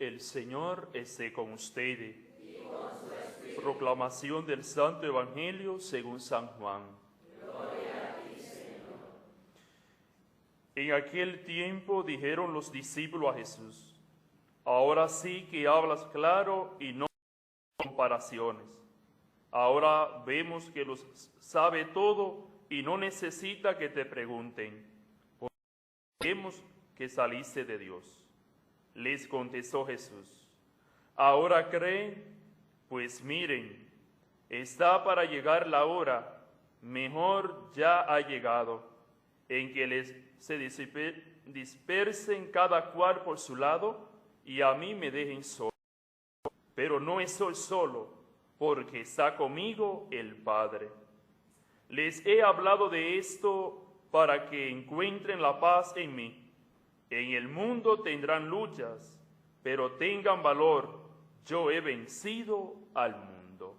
El Señor esté con ustedes. Y con su espíritu. Proclamación del Santo Evangelio según San Juan. Gloria a ti, Señor. En aquel tiempo dijeron los discípulos a Jesús: ahora sí que hablas claro y no comparaciones. Ahora vemos que lo sabe todo y no necesita que te pregunten, porque vemos que saliste de Dios. Les contestó Jesús: ahora creen, pues miren, está para llegar la hora, mejor ya ha llegado, en que se dispersen cada cual por su lado y a mí me dejen solo. Pero no estoy solo, porque está conmigo el Padre. Les he hablado de esto para que encuentren la paz en mí. En el mundo tendrán luchas, pero tengan valor, yo he vencido al mundo.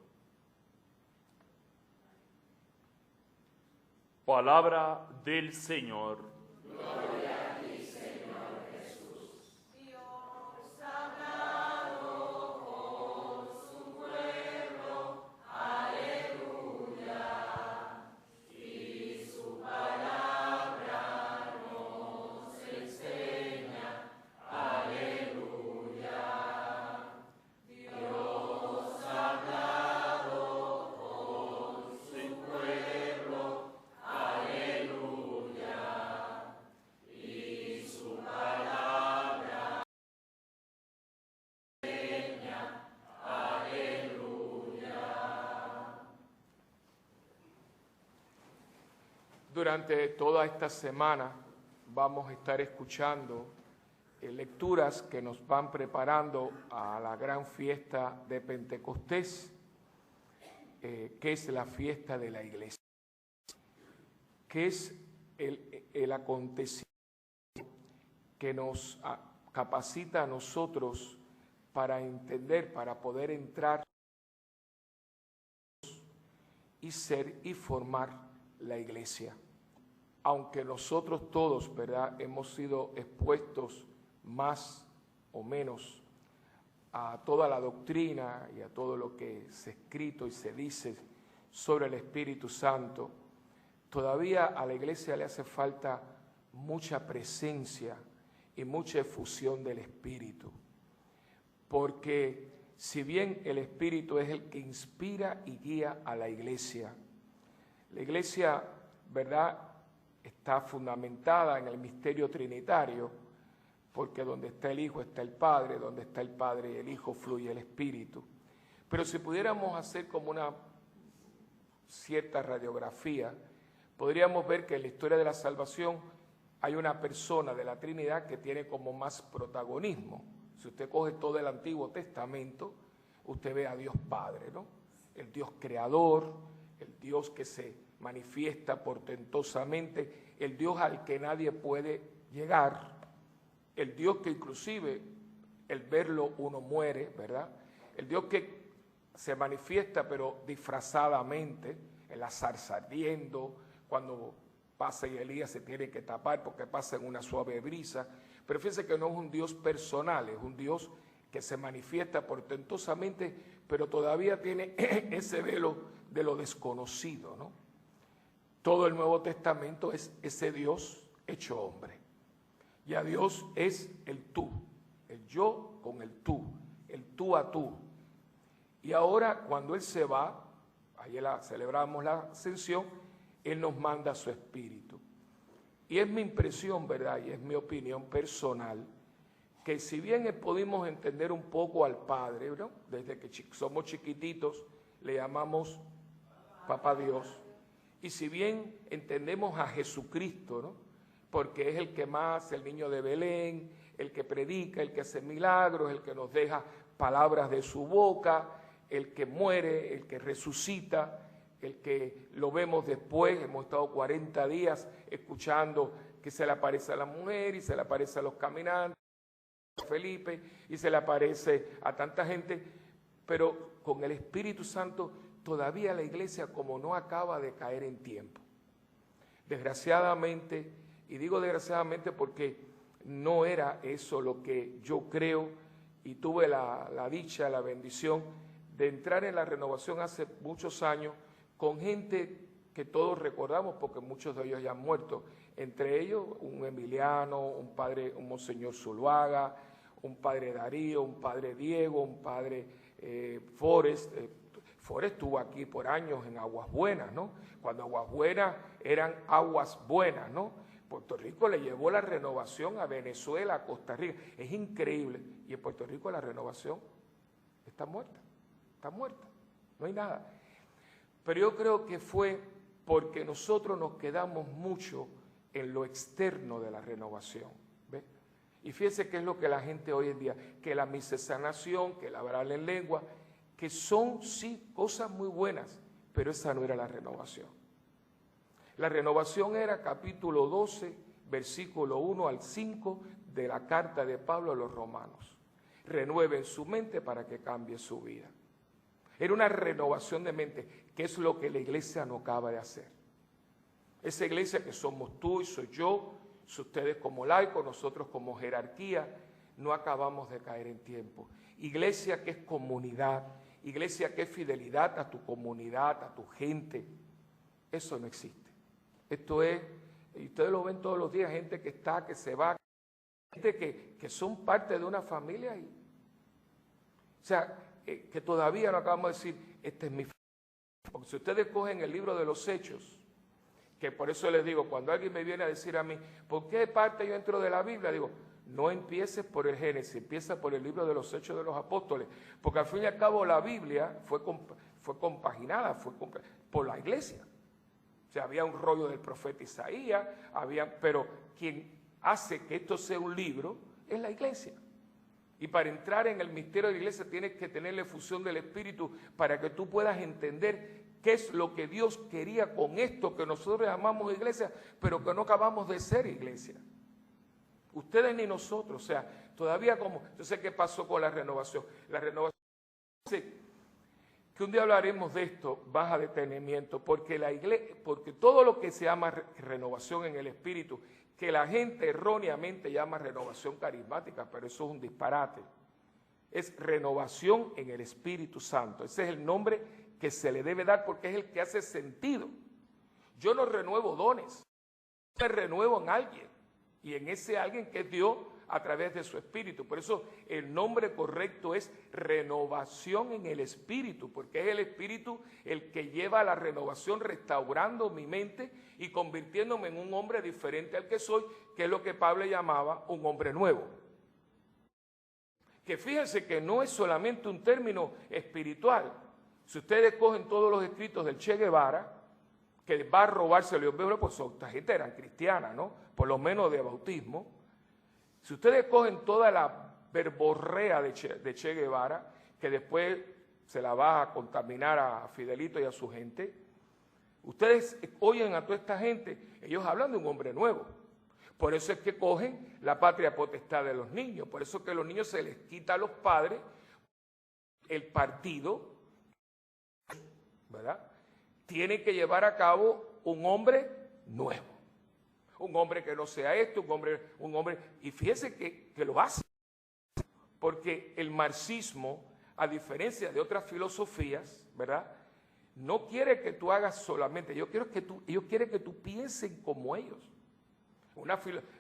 Palabra del Señor. Gloria a ti, Señor Jesús. Dios ha hablado con su pueblo, aleluya, y su palabra nos enseña, aleluya. Dios ha hablado con su pueblo, aleluya, y su palabra enseña, aleluya. Durante toda esta semana vamos a estar escuchando lecturas que nos van preparando a la gran fiesta de Pentecostés, que es la fiesta de la Iglesia, que es el acontecimiento que nos capacita a nosotros para entender, para poder entrar y ser y formar la Iglesia. Aunque nosotros todos, ¿verdad?, hemos sido expuestos más o menos a toda la doctrina y a todo lo que se ha escrito y se dice sobre el Espíritu Santo, todavía a la Iglesia le hace falta mucha presencia y mucha efusión del Espíritu. Porque si bien el Espíritu es el que inspira y guía a la Iglesia, ¿verdad?, está fundamentada en el misterio trinitario, porque donde está el Hijo está el Padre, donde está el Padre y el Hijo fluye el Espíritu. Pero si pudiéramos hacer como una cierta radiografía, podríamos ver que en la historia de la salvación hay una persona de la Trinidad que tiene como más protagonismo. Si usted coge todo el Antiguo Testamento, usted ve a Dios Padre, ¿no? El Dios creador, el Dios que se manifiesta portentosamente, el Dios al que nadie puede llegar, el Dios que inclusive el verlo uno muere, ¿verdad? El Dios que se manifiesta pero disfrazadamente, en la zarza ardiendo, cuando pasa y Elías se tiene que tapar porque pasa en una suave brisa. Pero fíjense que no es un Dios personal, es un Dios que se manifiesta portentosamente, pero todavía tiene ese velo de lo desconocido, ¿no? Todo el Nuevo Testamento es ese Dios hecho hombre. Ya Dios es el tú, el yo con el tú a tú. Y ahora cuando Él se va, ayer celebramos la ascensión, Él nos manda su Espíritu. Y es mi impresión, ¿verdad?, y es mi opinión personal, que si bien pudimos entender un poco al Padre, ¿no?, desde que somos chiquititos le llamamos Papá Dios, y si bien entendemos a Jesucristo, ¿no?, porque es el que más, el niño de Belén, el que predica, el que hace milagros, el que nos deja palabras de su boca, el que muere, el que resucita, el que lo vemos después. Hemos estado 40 días escuchando que se le aparece a la mujer y se le aparece a los caminantes, a Felipe, y se le aparece a tanta gente, pero con el Espíritu Santo todavía la iglesia como no acaba de caer en tiempo. Desgraciadamente, y digo desgraciadamente porque no era eso lo que yo creo y tuve la dicha, la bendición de entrar en la renovación hace muchos años con gente que todos recordamos porque muchos de ellos ya han muerto. Entre ellos un Emiliano, un padre, un monseñor Zuluaga, un padre Darío, un padre Diego, un padre Forrest. Forrest estuvo aquí por años en Aguas Buenas, ¿no? Cuando Aguas Buenas eran Aguas Buenas, ¿no? Puerto Rico le llevó la renovación a Venezuela, a Costa Rica. Es increíble. Y en Puerto Rico la renovación está muerta, no hay nada. Pero yo creo que fue porque nosotros nos quedamos mucho en lo externo de la renovación. ¿Ve? Y fíjense qué es lo que la gente hoy en día, que la misesanación, que el hablar en lengua, que son sí cosas muy buenas, pero esa no era la renovación. La renovación era capítulo 12, versículo 1 al 5 de la carta de Pablo a los romanos. Renueven su mente para que cambie su vida. Era una renovación de mente, que es lo que la iglesia no acaba de hacer. Esa iglesia que somos tú y soy yo, ustedes como laicos, nosotros como jerarquía, no acabamos de caer en tiempo. Iglesia que es comunidad, iglesia que es fidelidad a tu comunidad, a tu gente, eso no existe. Esto es, y ustedes lo ven todos los días, gente que está, que se va, gente que son parte de una familia. O sea, que todavía no acabamos de decir, esta es mi familia. Porque si ustedes cogen el libro de los Hechos, que por eso les digo, cuando alguien me viene a decir a mí, ¿por qué parte yo entro de la Biblia? Digo, no empieces por el Génesis, empieza por el libro de los Hechos de los Apóstoles, porque al fin y al cabo la Biblia fue compaginada, por la iglesia. O sea, había un rollo del profeta Isaías, pero quien hace que esto sea un libro es la iglesia. Y para entrar en el misterio de la iglesia tienes que tener la efusión del Espíritu para que tú puedas entender qué es lo que Dios quería con esto que nosotros llamamos iglesia, pero que no acabamos de ser iglesia. Ustedes ni nosotros, o sea, todavía como... Yo sé qué pasó con la renovación. La renovación, que un día hablaremos de esto, baja detenimiento, porque la iglesia, porque todo lo que se llama renovación en el Espíritu, que la gente erróneamente llama renovación carismática, pero eso es un disparate. Es renovación en el Espíritu Santo. Ese es el nombre que se le debe dar porque es el que hace sentido. Yo no renuevo dones, me renuevo en alguien, y en ese alguien que es Dios a través de su Espíritu. Por eso el nombre correcto es renovación en el Espíritu, porque es el Espíritu el que lleva a la renovación, restaurando mi mente y convirtiéndome en un hombre diferente al que soy, que es lo que Pablo llamaba un hombre nuevo. Que fíjense que no es solamente un término espiritual. Si ustedes cogen todos los escritos del Che Guevara, que va a robárselo, pues esta gente eran cristianas, ¿no? Por lo menos de bautismo. Si ustedes cogen toda la verborrea de Che Guevara, que después se la va a contaminar a Fidelito y a su gente, ustedes oyen a toda esta gente, ellos hablan de un hombre nuevo. Por eso es que cogen la patria potestad de los niños, por eso es que a los niños se les quita a los padres el partido, ¿verdad? Tiene que llevar a cabo un hombre nuevo. Un hombre que no sea esto, un hombre, y fíjese que lo hace. Porque el marxismo, a diferencia de otras filosofías, ¿verdad? No quiere que tú hagas solamente, ellos quieren que tú pienses como ellos.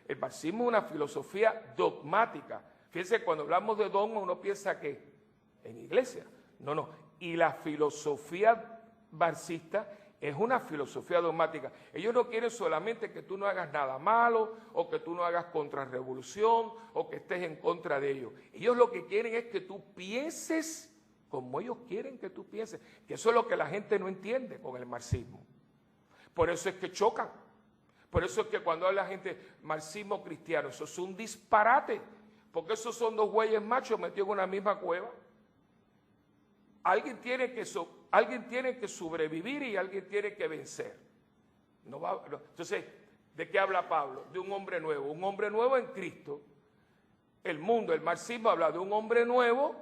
El marxismo es una filosofía dogmática. Fíjense, cuando hablamos de dogma, uno piensa que en iglesia. No. Y la filosofía marxista es una filosofía dogmática. Ellos no quieren solamente que tú no hagas nada malo, o que tú no hagas contrarrevolución, o que estés en contra de ellos. Ellos lo que quieren es que tú pienses como ellos quieren que tú pienses. Que eso es lo que la gente no entiende con el marxismo. Por eso es que chocan. Por eso es que cuando habla la gente marxismo cristiano, eso es un disparate. Porque esos son dos güeyes machos metidos en una misma cueva. Alguien tiene que sobrevivir y alguien tiene que vencer. Entonces, ¿de qué habla Pablo? De un hombre nuevo en Cristo. El marxismo habla de un hombre nuevo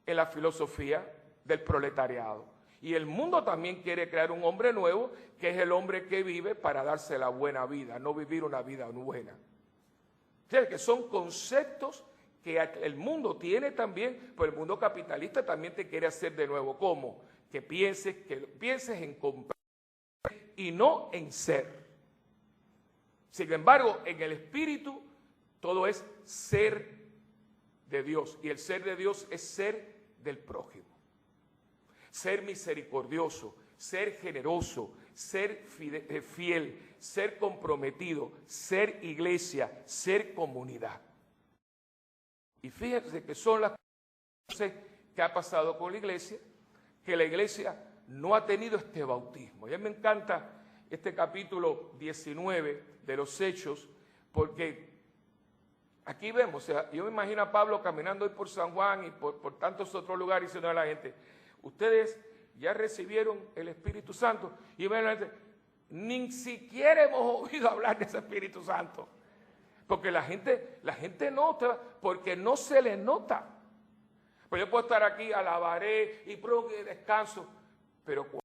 en la filosofía del proletariado. Y el mundo también quiere crear un hombre nuevo, que es el hombre que vive para darse la buena vida, no vivir una vida buena. O sea, que son conceptos que el mundo tiene también, pero el mundo capitalista también te quiere hacer de nuevo. ¿Cómo? Que pienses en comprar y no en ser. Sin embargo, en el espíritu todo es ser de Dios, y el ser de Dios es ser del prójimo. Ser misericordioso, ser generoso, ser fiel, ser comprometido, ser iglesia, ser comunidad. Y fíjense que son las cosas que ha pasado con la iglesia, que la iglesia no ha tenido este bautismo. Y a mí me encanta este capítulo 19 de los Hechos, porque aquí vemos, o sea, yo me imagino a Pablo caminando hoy por San Juan y por tantos otros lugares diciendo a la gente, ustedes ya recibieron el Espíritu Santo. Y ven a la gente, ni siquiera hemos oído hablar de ese Espíritu Santo. Porque la gente nota, porque no se le nota. Pues yo puedo estar aquí, alabaré y descanso, pero cuando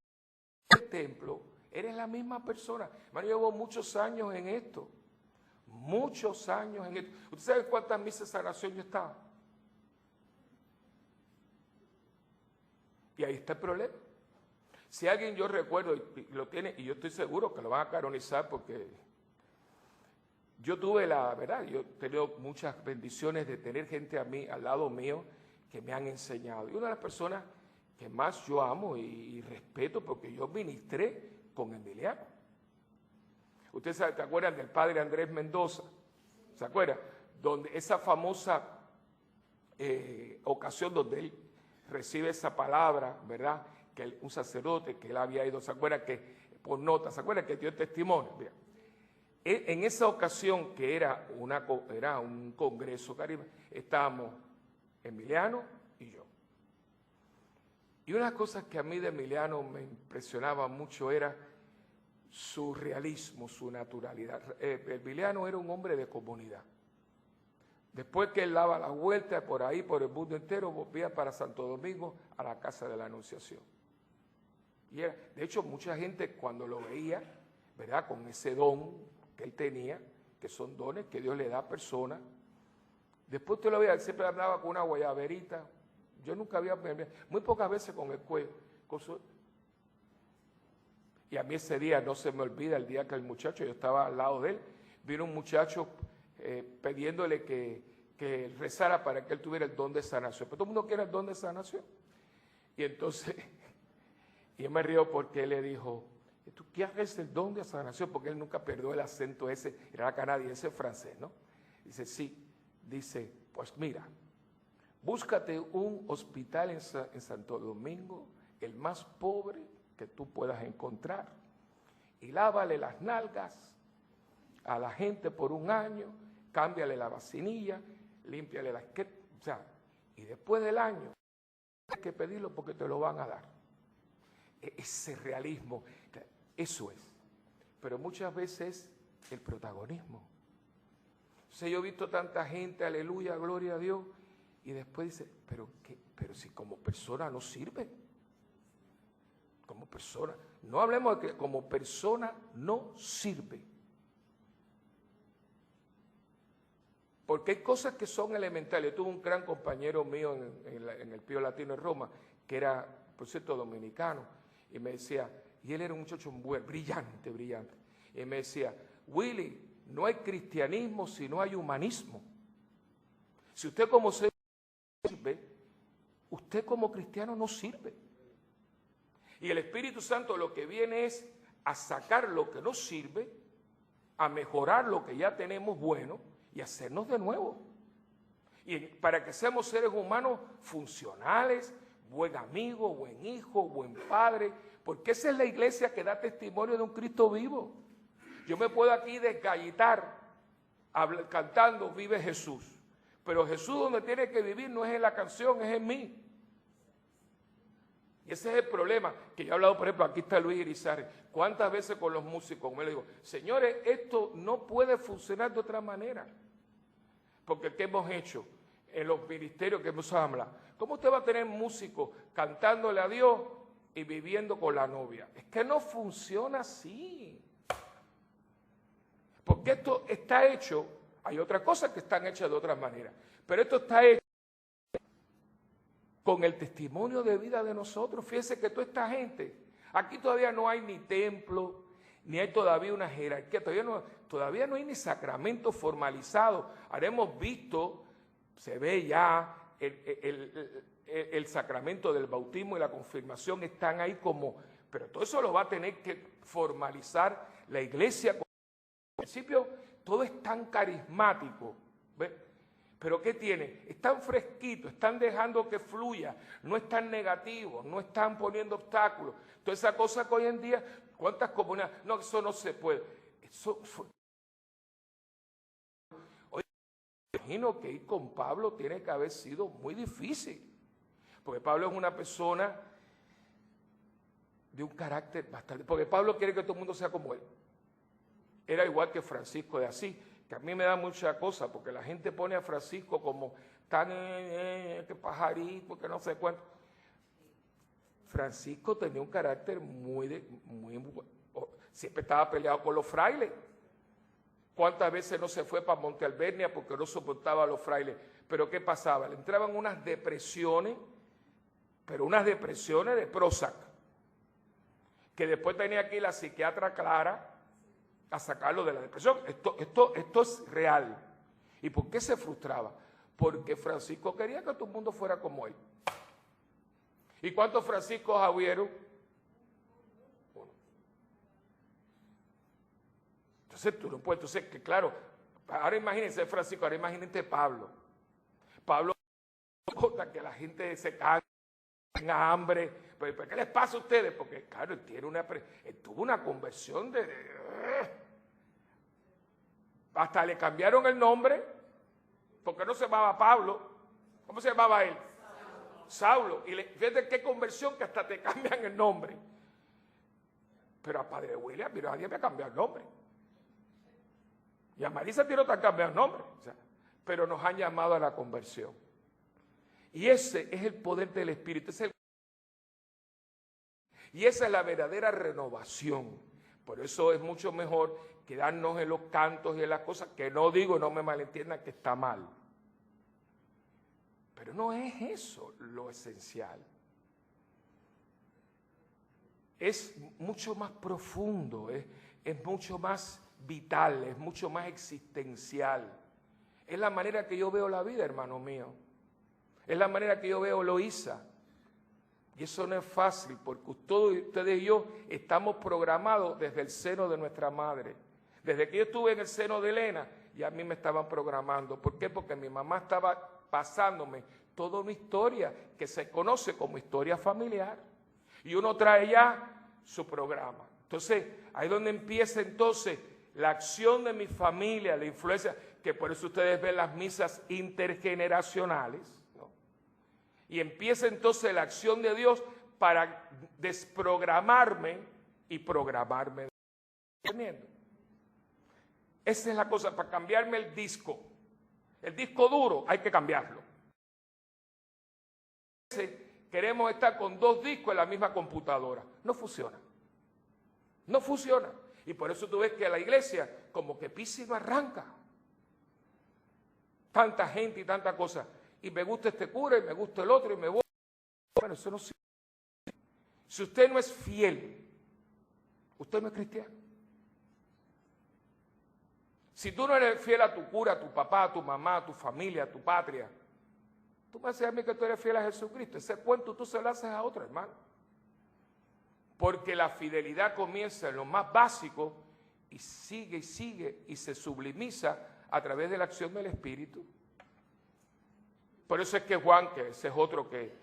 en el templo eres la misma persona. Hermano, yo llevo muchos años en esto. Muchos años en esto. ¿Usted sabe cuántas misas de sanación yo estaba? Y ahí está el problema. Si alguien, yo recuerdo, y lo tiene, y yo estoy seguro que lo van a canonizar, porque yo tuve la verdad, yo he tenido muchas bendiciones de tener gente a mí, al lado mío, que me han enseñado. Y una de las personas que más yo amo y respeto, porque yo ministré con Emiliano. Ustedes se acuerdan del padre Andrés Mendoza, ¿se acuerdan? Donde esa famosa ocasión donde él recibe esa palabra, ¿verdad? Que un sacerdote que él había ido, ¿se acuerdan? Que por nota, ¿se acuerdan? Que dio testimonio. Mira, en esa ocasión que era un congreso caribe, estábamos Emiliano y yo. Y una de las cosas que a mí de Emiliano me impresionaba mucho era su realismo, su naturalidad. Emiliano era un hombre de comunidad. Después que él daba la vuelta por ahí, por el mundo entero, volvía para Santo Domingo a la casa de la Anunciación. Y de hecho, mucha gente cuando lo veía, ¿verdad? Con ese don que él tenía, que son dones que Dios le da a personas. Después usted lo veía, él siempre andaba con una guayaberita. Yo nunca había, muy pocas veces con el cuello. Y a mí ese día no se me olvida, el día que el muchacho, yo estaba al lado de él, vino un muchacho pidiéndole que rezara para que él tuviera el don de sanación. Pero todo el mundo quiere el don de sanación. Y entonces, y yo me río porque él le dijo, ¿tú quieres el don de sanación? Porque él nunca perdió el acento ese, era canadiense francés, ¿no? Dice, sí. Dice, pues mira, búscate un hospital en Santo Domingo, el más pobre que tú puedas encontrar, y lávale las nalgas a la gente por un año, cámbiale la vacinilla, límpiale las... O sea, y después del año, hay que pedirlo porque te lo van a dar. Ese realismo, eso es. Pero muchas veces el protagonismo. O sea, yo he visto tanta gente, aleluya, gloria a Dios, y después dice, pero si como persona no sirve. Como persona, no hablemos de que como persona no sirve. Porque hay cosas que son elementales. Yo tuve un gran compañero mío en el Pío Latino en Roma, que era, por cierto, dominicano, y me decía, y él era un muchacho brillante. Y me decía, Willy, no hay cristianismo si no hay humanismo. Si usted como ser sirve, usted como cristiano no sirve. Y el Espíritu Santo lo que viene es a sacar lo que no sirve, a mejorar lo que ya tenemos bueno y hacernos de nuevo. Y para que seamos seres humanos funcionales, buen amigo, buen hijo, buen padre, porque esa es la iglesia que da testimonio de un Cristo vivo. Yo me puedo aquí desgallitar cantando Vive Jesús, pero Jesús donde tiene que vivir no es en la canción, es en mí. Y ese es el problema, que yo he hablado, por ejemplo, aquí está Luis Irizarry. ¿Cuántas veces con los músicos me le digo, señores, esto no puede funcionar de otra manera? Porque ¿qué hemos hecho en los ministerios que hemos hablado? ¿Cómo usted va a tener músicos cantándole a Dios y viviendo con la novia? Es que no funciona así. Porque esto está hecho Hay otras cosas que están hechas de otra manera. Pero esto está hecho con el testimonio de vida de nosotros. Fíjense que toda esta gente, aquí todavía no hay ni templo, ni hay todavía una jerarquía, todavía no hay ni sacramento formalizado. Ahora hemos visto, se ve ya el sacramento del bautismo y la confirmación están ahí como, pero todo eso lo va a tener que formalizar la iglesia. Al principio todo es tan carismático, ¿ves? Pero ¿qué tiene? Están fresquitos, están dejando que fluya, no están negativos, no están poniendo obstáculos. Toda esa cosa que hoy en día, ¿cuántas comunidades? No, eso no se puede. Oye, imagino que ir con Pablo tiene que haber sido muy difícil, porque Pablo es una persona de un carácter bastante, porque Pablo quiere que todo el mundo sea como él. Era igual que Francisco de Asís, que a mí me da mucha cosa, porque la gente pone a Francisco como tan, que pajarito, que no sé cuánto. Francisco tenía un carácter siempre estaba peleado con los frailes. ¿Cuántas veces no se fue para Monte Alvernia porque no soportaba a los frailes? Pero ¿qué pasaba? Le entraban unas depresiones, pero unas depresiones de Prozac, que después tenía aquí la psiquiatra Clara a sacarlo de la depresión. Esto es real. ¿Y por qué se frustraba? Porque Francisco quería que todo el mundo fuera como él. ¿Y cuántos Franciscos hubieron? Uno. Entonces tú no puedes, entonces que claro, ahora imagínense Francisco, ahora imagínense Pablo. Pablo no importa que la gente se canse, tenga hambre, pero ¿qué les pasa a ustedes? Porque claro, él tuvo una conversión hasta le cambiaron el nombre, porque no se llamaba Pablo. ¿Cómo se llamaba él? Saulo. Y fíjate qué conversión que hasta te cambian el nombre. Pero a Padre William, mira, nadie me ha cambiado el nombre. Y a Marisa no te han cambiado el nombre. O sea, pero nos han llamado a la conversión. Y ese es el poder del Espíritu. Y esa es la verdadera renovación. Por eso es mucho mejor quedarnos en los cantos y en las cosas, que no digo, no me malentiendan, que está mal. Pero no es eso lo esencial. Es mucho más profundo, es mucho más vital, es mucho más existencial. Es la manera que yo veo la vida, hermano mío. Es la manera que yo veo Eloísa. Y eso no es fácil, porque todos ustedes y yo estamos programados desde el seno de nuestra madre. Desde que yo estuve en el seno de Elena, ya a mí me estaban programando. ¿Por qué? Porque mi mamá estaba pasándome toda una historia que se conoce como historia familiar. Y uno trae ya su programa. Entonces, ahí es donde empieza entonces la acción de mi familia, la influencia, que por eso ustedes ven las misas intergeneracionales, ¿no? Y empieza entonces la acción de Dios para desprogramarme y programarme. ¿Entendiendo? Esa es la cosa, para cambiarme el disco. El disco duro hay que cambiarlo. Queremos estar con 2 discos en la misma computadora. No funciona. No funciona. Y por eso tú ves que a la iglesia como que pisa y no arranca. Tanta gente y tanta cosa. Y me gusta este cura y me gusta el otro y me voy. Bueno, eso no sirve. Si usted no es fiel, usted no es cristiano. Si tú no eres fiel a tu cura, a tu papá, a tu mamá, a tu familia, a tu patria, tú me haces a mí que tú eres fiel a Jesucristo. Ese cuento tú se lo haces a otro, hermano. Porque la fidelidad comienza en lo más básico y sigue y se sublimiza a través de la acción del Espíritu. Por eso es que Juan, que ese es otro que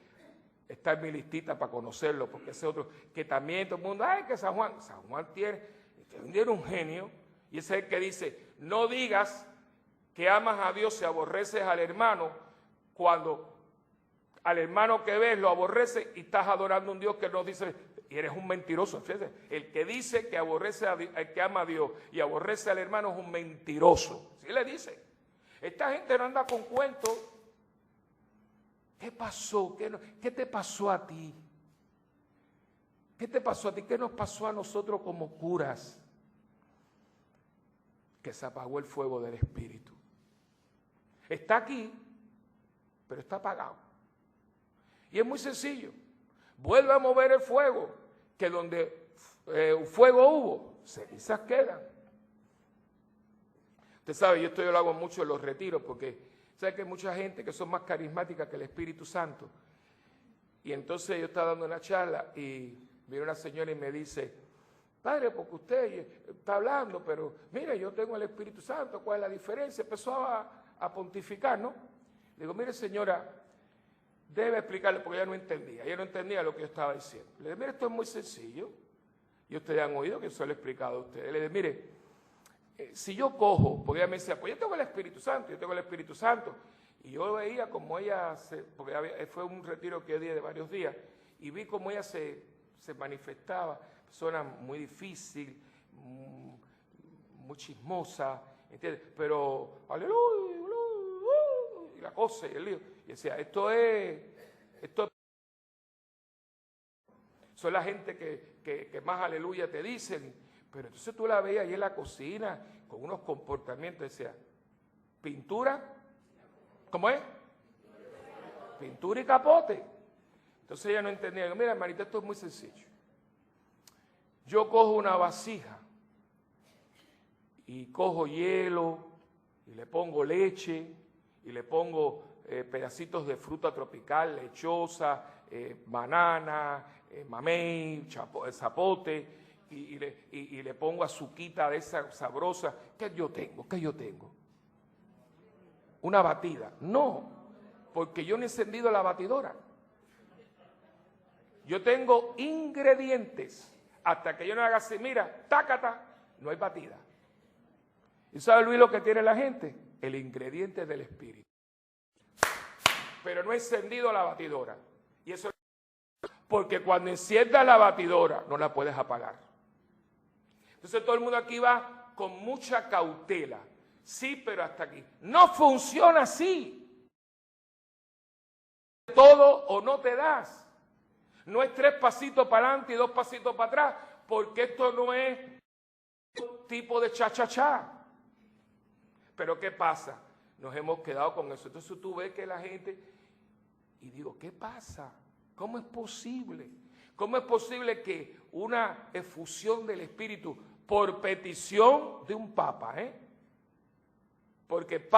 está en mi listita para conocerlo, porque ese otro, que también todo el mundo, ay, que San Juan tiene un genio, y ese es el que dice, no digas que amas a Dios y aborreces al hermano, cuando al hermano que ves lo aborreces y estás adorando a un Dios que no dice, y eres un mentiroso. Fíjate, el que dice que aborrece al que ama a Dios y aborrece al hermano es un mentiroso. ¿Sí le dice? Esta gente no anda con cuentos. ¿Qué pasó? ¿Qué te pasó a ti? ¿Qué te pasó a ti? ¿Qué nos pasó a nosotros como curas? Que se apagó el fuego del Espíritu. Está aquí, pero está apagado. Y es muy sencillo. Vuelve a mover el fuego, que donde fuego hubo, cenizas quedan. Usted sabe, yo lo hago mucho en los retiros, porque sabe que hay mucha gente que son más carismáticas que el Espíritu Santo. Y entonces yo estaba dando una charla y viene una señora y me dice, padre, porque usted está hablando, pero mire, yo tengo el Espíritu Santo, ¿cuál es la diferencia? Empezó a pontificar, ¿no? Le digo, mire señora, debe explicarle, porque ella no entendía lo que yo estaba diciendo. Le digo, mire, esto es muy sencillo, y ustedes han oído que yo se lo he explicado a ustedes. Le digo, mire, si yo cojo, porque ella me decía, pues yo tengo el Espíritu Santo, yo tengo el Espíritu Santo, y yo veía como ella, porque fue un retiro que yo di de varios días, y vi como ella se manifestaba, persona muy difícil, muy chismosa, ¿entiendes? Pero, aleluya, y la cosa, y el lío. Y decía, son la gente que más aleluya te dicen, pero entonces tú la veías ahí en la cocina, con unos comportamientos, decía, pintura, ¿cómo es? Pintura y capote. Entonces ella no entendía. Digo, mira, hermanita, esto es muy sencillo. Yo cojo una vasija y cojo hielo y le pongo leche y le pongo pedacitos de fruta tropical, lechosa, banana, mamey, zapote y le pongo azuquita de esa sabrosa. ¿Qué yo tengo? ¿Qué yo tengo? Una batida. No, porque yo no he encendido la batidora. Yo tengo ingredientes. Hasta que yo no haga así, mira, tácata, no hay batida. ¿Y sabe, Luis, lo que tiene la gente? El ingrediente del Espíritu. Pero no he encendido la batidora. Y eso es porque cuando enciendas la batidora, no la puedes apagar. Entonces todo el mundo aquí va con mucha cautela. Sí, pero hasta aquí. No funciona así. Todo o no te das. No es 3 pasitos para adelante y 2 pasitos para atrás, porque esto no es tipo de cha-cha-cha. Pero ¿qué pasa? Nos hemos quedado con eso. Entonces tú ves que la gente, y digo, ¿qué pasa? ¿Cómo es posible? ¿Cómo es posible que una efusión del Espíritu por petición de un papa, Porque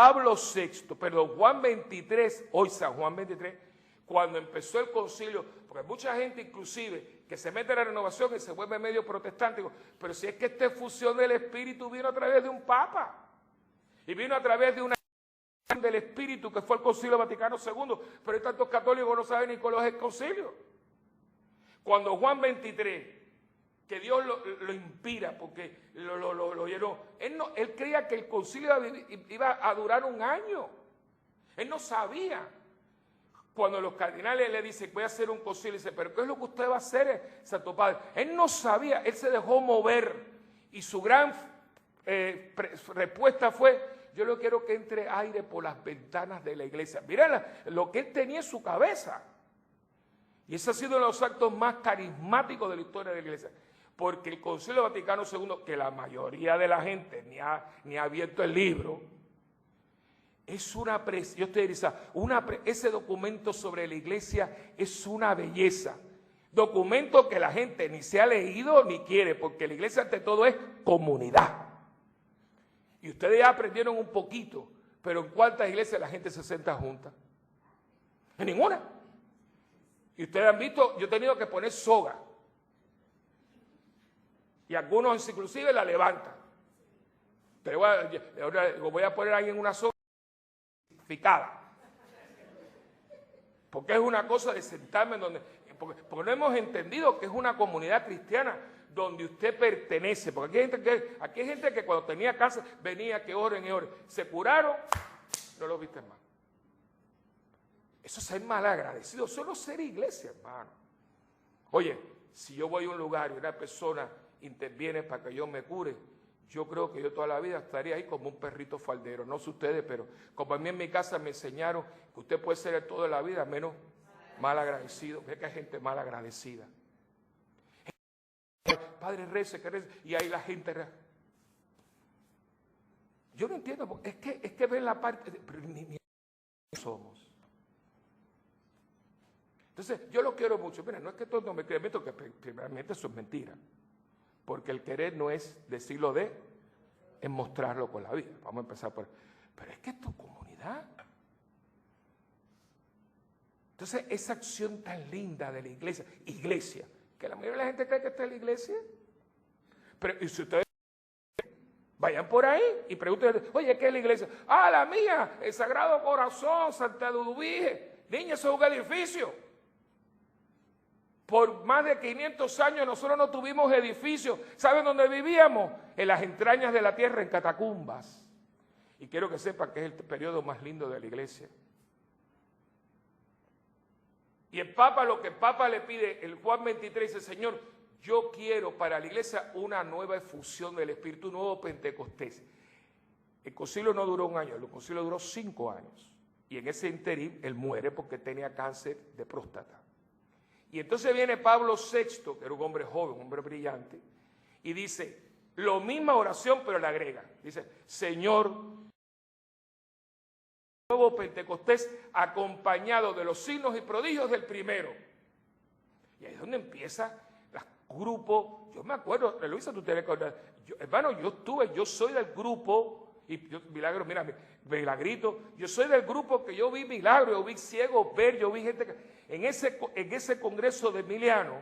Juan 23, hoy San Juan 23, cuando empezó el concilio, porque mucha gente inclusive que se mete en la renovación y se vuelve medio protestante, pero si es que esta efusión del Espíritu vino a través de un papa, y vino a través de una del Espíritu que fue el Concilio Vaticano II, pero hay tantos católicos no saben ni cuál es el concilio. Cuando Juan 23, que Dios lo inspira porque lo llenó, él creía que el concilio iba a durar 1 año. Él no sabía. Cuando los cardinales le dicen, voy a hacer un concilio, dice, pero ¿qué es lo que usted va a hacer, Santo Padre? Él no sabía, él se dejó mover y su gran respuesta fue, yo no quiero que entre aire por las ventanas de la iglesia. Mira lo que él tenía en su cabeza. Y ese ha sido uno de los actos más carismáticos de la historia de la iglesia. Porque el Concilio Vaticano II, que la mayoría de la gente ni ha abierto el libro, es una preciosa, ese documento sobre la iglesia es una belleza. Documento que la gente ni se ha leído ni quiere, porque la iglesia ante todo es comunidad. Y ustedes ya aprendieron un poquito, pero ¿en cuántas iglesias la gente se sienta junta? En ninguna. Y ustedes han visto, yo he tenido que poner soga. Y algunos inclusive la levantan. Pero ahora voy a poner ahí en una soga picada. Porque es una cosa de sentarme porque no hemos entendido que es una comunidad cristiana donde usted pertenece. Porque aquí hay gente que cuando tenía casa venía que oren y oren. Se curaron, no lo viste más. Eso es ser malagradecido, eso no es ser iglesia, hermano. Oye, si yo voy a un lugar y una persona interviene para que yo me cure, yo creo que yo toda la vida estaría ahí como un perrito faldero. No sé ustedes, pero como a mí en mi casa me enseñaron que usted puede ser el todo de la vida menos mal agradecido. Ve que hay gente mal agradecida. Padre, rece, y ahí la gente reza. Yo no entiendo, es que ven la parte, pero somos. Entonces, yo lo quiero mucho. Mira, no es que todos no me crean, que primeramente eso es mentira. Porque el querer no es decirlo es mostrarlo con la vida. Vamos a empezar por... Pero es que es tu comunidad. Entonces, esa acción tan linda de la iglesia, que la mayoría de la gente cree que está en la iglesia. Pero y si ustedes vayan por ahí y pregunten, oye, ¿qué es la iglesia? Ah, la mía, el Sagrado Corazón, Santa Ludwige. Niña, eso es un edificio. Por más de 500 años nosotros no tuvimos edificios. ¿Saben dónde vivíamos? En las entrañas de la tierra, en catacumbas. Y quiero que sepan que es el periodo más lindo de la iglesia. Y el Papa, lo que el Papa le pide, el Juan 23, dice, Señor, yo quiero para la iglesia una nueva efusión del Espíritu, un nuevo Pentecostés. El concilio no duró 1 año, el concilio duró 5 años. Y en ese interín él muere porque tenía cáncer de próstata. Y entonces viene Pablo VI, que era un hombre joven, un hombre brillante, y dice, lo misma oración, pero le agrega. Dice, Señor, nuevo Pentecostés acompañado de los signos y prodigios del primero. Y ahí es donde empieza los grupos. Yo me acuerdo, Luisa, tú te recuerdas, hermano, yo soy del grupo, y yo, Milagro, mira, Milagrito, yo soy del grupo que yo vi milagros, yo vi ciegos ver, yo vi gente que... En ese congreso de Emiliano,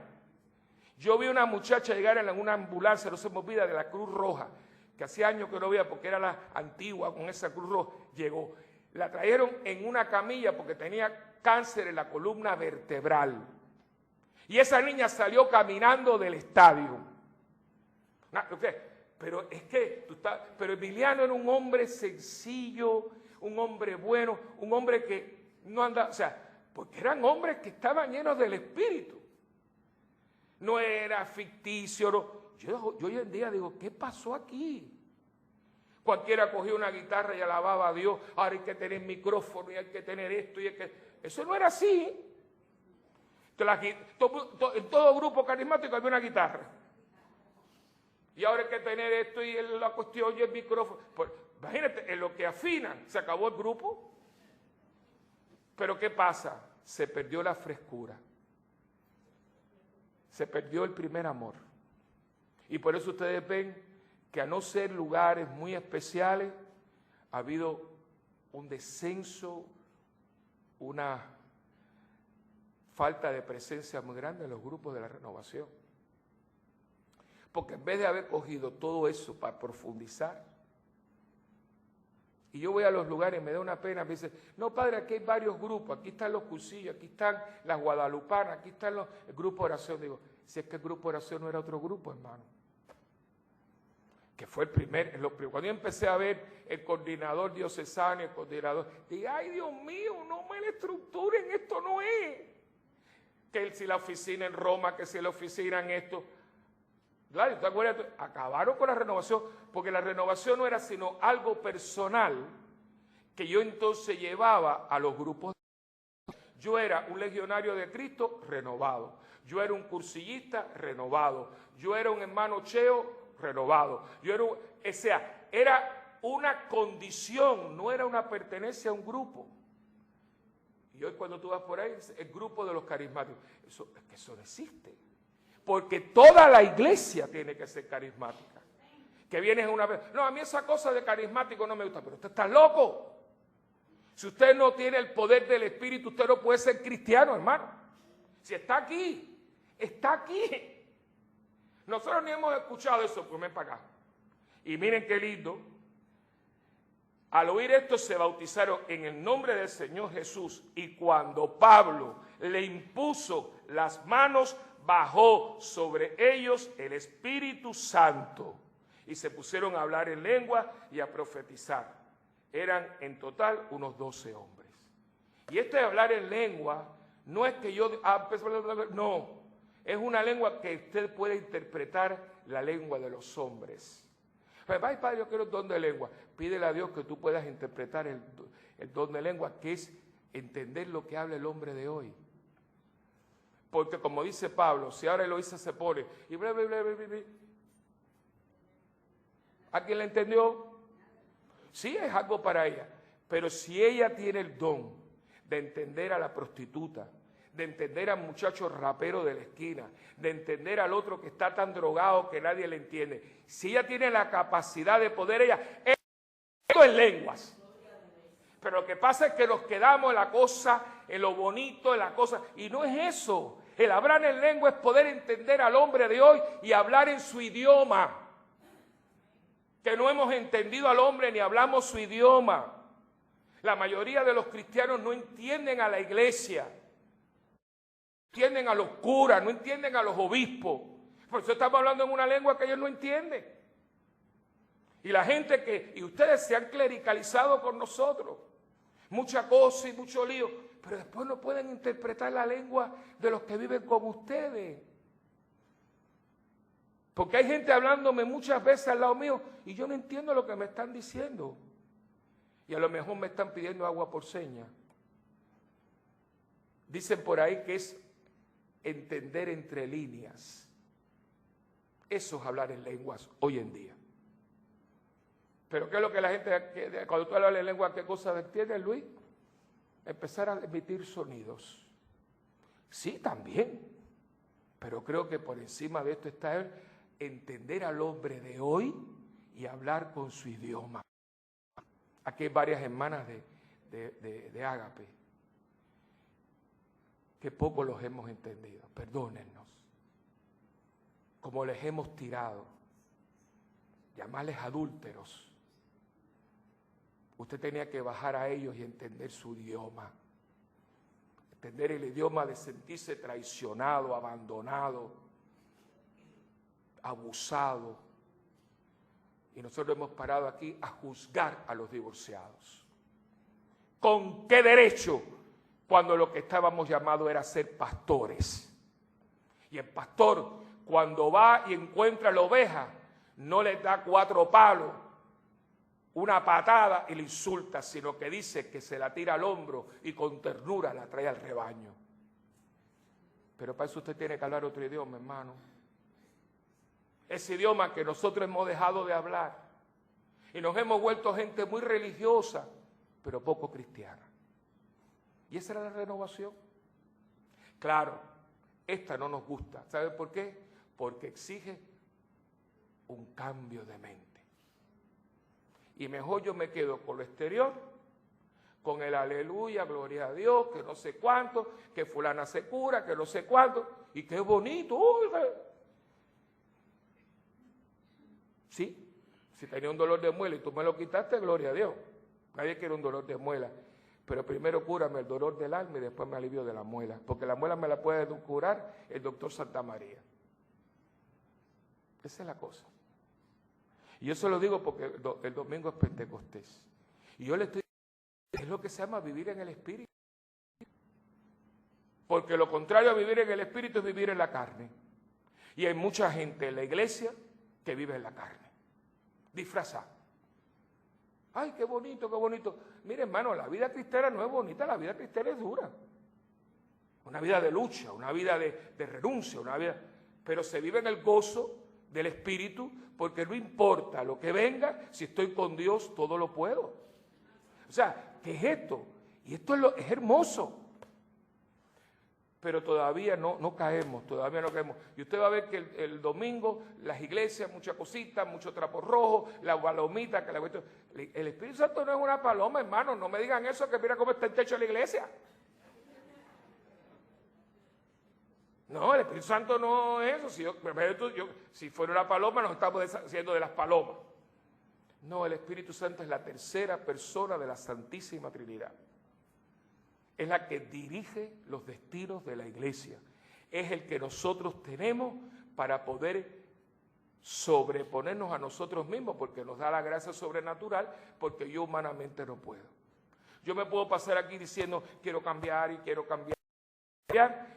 yo vi una muchacha llegar en una ambulancia, no se me olvida, de la Cruz Roja, que hacía años que no veía porque era la antigua con esa Cruz Roja, llegó. La trajeron en una camilla porque tenía cáncer en la columna vertebral. Y esa niña salió caminando del estadio. Pero es que pero Emiliano era un hombre sencillo, un hombre bueno, un hombre que no anda, o sea, porque eran hombres que estaban llenos del Espíritu. No era ficticio. No. Yo hoy en día digo, ¿qué pasó aquí? Cualquiera cogía una guitarra y alababa a Dios. Ahora hay que tener micrófono y hay que tener esto. Eso no era así. En todo grupo carismático había una guitarra. Y ahora hay que tener esto y la cuestión y el micrófono. Pues, imagínate, en lo que afinan, se acabó el grupo. Pero ¿qué pasa? Se perdió la frescura. Se perdió el primer amor. Y por eso ustedes ven que a no ser lugares muy especiales, ha habido un descenso, una falta de presencia muy grande en los grupos de la renovación. Porque en vez de haber cogido todo eso para profundizar, y yo voy a los lugares y me da una pena, me dicen, no padre, aquí hay varios grupos, aquí están los cursillos, aquí están las guadalupanas, aquí están el grupo de oración. Digo, si es que el grupo de oración no era otro grupo, hermano. Que fue el primer, cuando yo empecé a ver el coordinador diocesano, el coordinador, dije, ay Dios mío, no me la estructuren, esto no es. Que si la oficina en Roma, que si la oficina en esto. Claro, ¿te acuerdas? Acabaron con la renovación, porque la renovación no era sino algo personal que yo entonces llevaba a los grupos. Yo era un legionario de Cristo renovado, yo era un cursillista renovado, yo era un hermano cheo renovado, o sea, era una condición, no era una pertenencia a un grupo. Y hoy cuando tú vas por ahí, el grupo de los carismáticos, eso no existe. Porque toda la iglesia tiene que ser carismática. Que vienes una vez, no, a mí esa cosa de carismático no me gusta, pero usted está loco. Si usted no tiene el poder del Espíritu, usted no puede ser cristiano, hermano. Si está aquí, está aquí. Nosotros ni hemos escuchado eso, pues ven para acá. Y miren qué lindo. Al oír esto se bautizaron en el nombre del Señor Jesús. Y cuando Pablo le impuso las manos, bajó sobre ellos el Espíritu Santo y se pusieron a hablar en lengua y a profetizar. Eran en total unos 12 hombres. Y esto de hablar en lengua no es que yo... no, es una lengua que usted puede interpretar la lengua de los hombres. Ay, Padre, yo quiero el don de lengua. Pídele a Dios que tú puedas interpretar el don de lengua, que es entender lo que habla el hombre de hoy. Porque como dice Pablo, si ahora Eloísa se pone y bla, bla, bla, bla, bla, ¿a quién le entendió? Sí, es algo para ella. Pero si ella tiene el don de entender a la prostituta, de entender al muchacho rapero de la esquina, de entender al otro que está tan drogado que nadie le entiende. Si ella tiene la capacidad de poder, esto es lenguas. Pero lo que pasa es que nos quedamos en la cosa, en lo bonito, en la cosa, y no es eso. El hablar en lengua es poder entender al hombre de hoy y hablar en su idioma. Que no hemos entendido al hombre ni hablamos su idioma. La mayoría de los cristianos no entienden a la iglesia, no entienden a los curas, no entienden a los obispos. Por eso estamos hablando en una lengua que ellos no entienden. Y la gente y ustedes se han clericalizado con nosotros. Mucha cosa y mucho lío, pero después no pueden interpretar la lengua de los que viven con ustedes. Porque hay gente hablándome muchas veces al lado mío y yo no entiendo lo que me están diciendo. Y a lo mejor me están pidiendo agua por señas. Dicen por ahí que es entender entre líneas. Eso es hablar en lenguas hoy en día. Pero ¿qué es lo que la gente, cuando tú hablas en lengua, qué cosa entiende, Luis? Empezar a emitir sonidos. Sí, también. Pero creo que por encima de esto está entender al hombre de hoy y hablar con su idioma. Aquí hay varias hermanas de Ágape que poco los hemos entendido. Perdónennos. Como les hemos tirado. Llamarles adúlteros. Usted tenía que bajar a ellos y entender su idioma. Entender el idioma de sentirse traicionado, abandonado, abusado. Y nosotros hemos parado aquí a juzgar a los divorciados. ¿Con qué derecho? Cuando lo que estábamos llamados era ser pastores. Y el pastor, cuando va y encuentra la oveja, no le da 4 palos, una patada y le insulta, sino que dice que se la tira al hombro y con ternura la trae al rebaño. Pero para eso usted tiene que hablar otro idioma, hermano. Ese idioma que nosotros hemos dejado de hablar. Y nos hemos vuelto gente muy religiosa, pero poco cristiana. Y esa era la renovación. Claro, esta no nos gusta. ¿Sabe por qué? Porque exige un cambio de mente. Y mejor yo me quedo con lo exterior, con el aleluya, gloria a Dios, que no sé cuánto, que fulana se cura, que no sé cuánto, y qué bonito. Uy, sí, si tenía un dolor de muela y tú me lo quitaste, gloria a Dios. Nadie quiere un dolor de muela, pero primero cúrame el dolor del alma y después me alivio de la muela, porque la muela me la puede curar el doctor Santa María. Esa es la cosa. Y yo se lo digo porque el domingo es Pentecostés. Y yo le estoy diciendo, es lo que se llama vivir en el Espíritu. Porque lo contrario a vivir en el Espíritu es vivir en la carne. Y hay mucha gente en la iglesia que vive en la carne. Disfrazada. Ay, qué bonito, qué bonito. Mire, hermano, la vida cristiana no es bonita, la vida cristiana es dura. Una vida de lucha, una vida de renuncia, una vida... Pero se vive en el gozo del Espíritu, porque no importa lo que venga, si estoy con Dios, todo lo puedo. O sea, ¿qué es esto? Y esto es hermoso. Pero todavía no caemos, todavía no caemos. Y usted va a ver que el domingo, las iglesias, muchas cositas, mucho trapo rojo, la palomita, que la cuestión. El Espíritu Santo no es una paloma, hermano, no me digan eso, que mira cómo está el techo de la iglesia. No, el Espíritu Santo no es eso. Si fuera una paloma, nos estamos deshaciendo de las palomas. No, el Espíritu Santo es la tercera persona de la Santísima Trinidad. Es la que dirige los destinos de la iglesia. Es el que nosotros tenemos para poder sobreponernos a nosotros mismos, porque nos da la gracia sobrenatural, porque yo humanamente no puedo. Yo me puedo pasar aquí diciendo, quiero cambiar y quiero cambiar.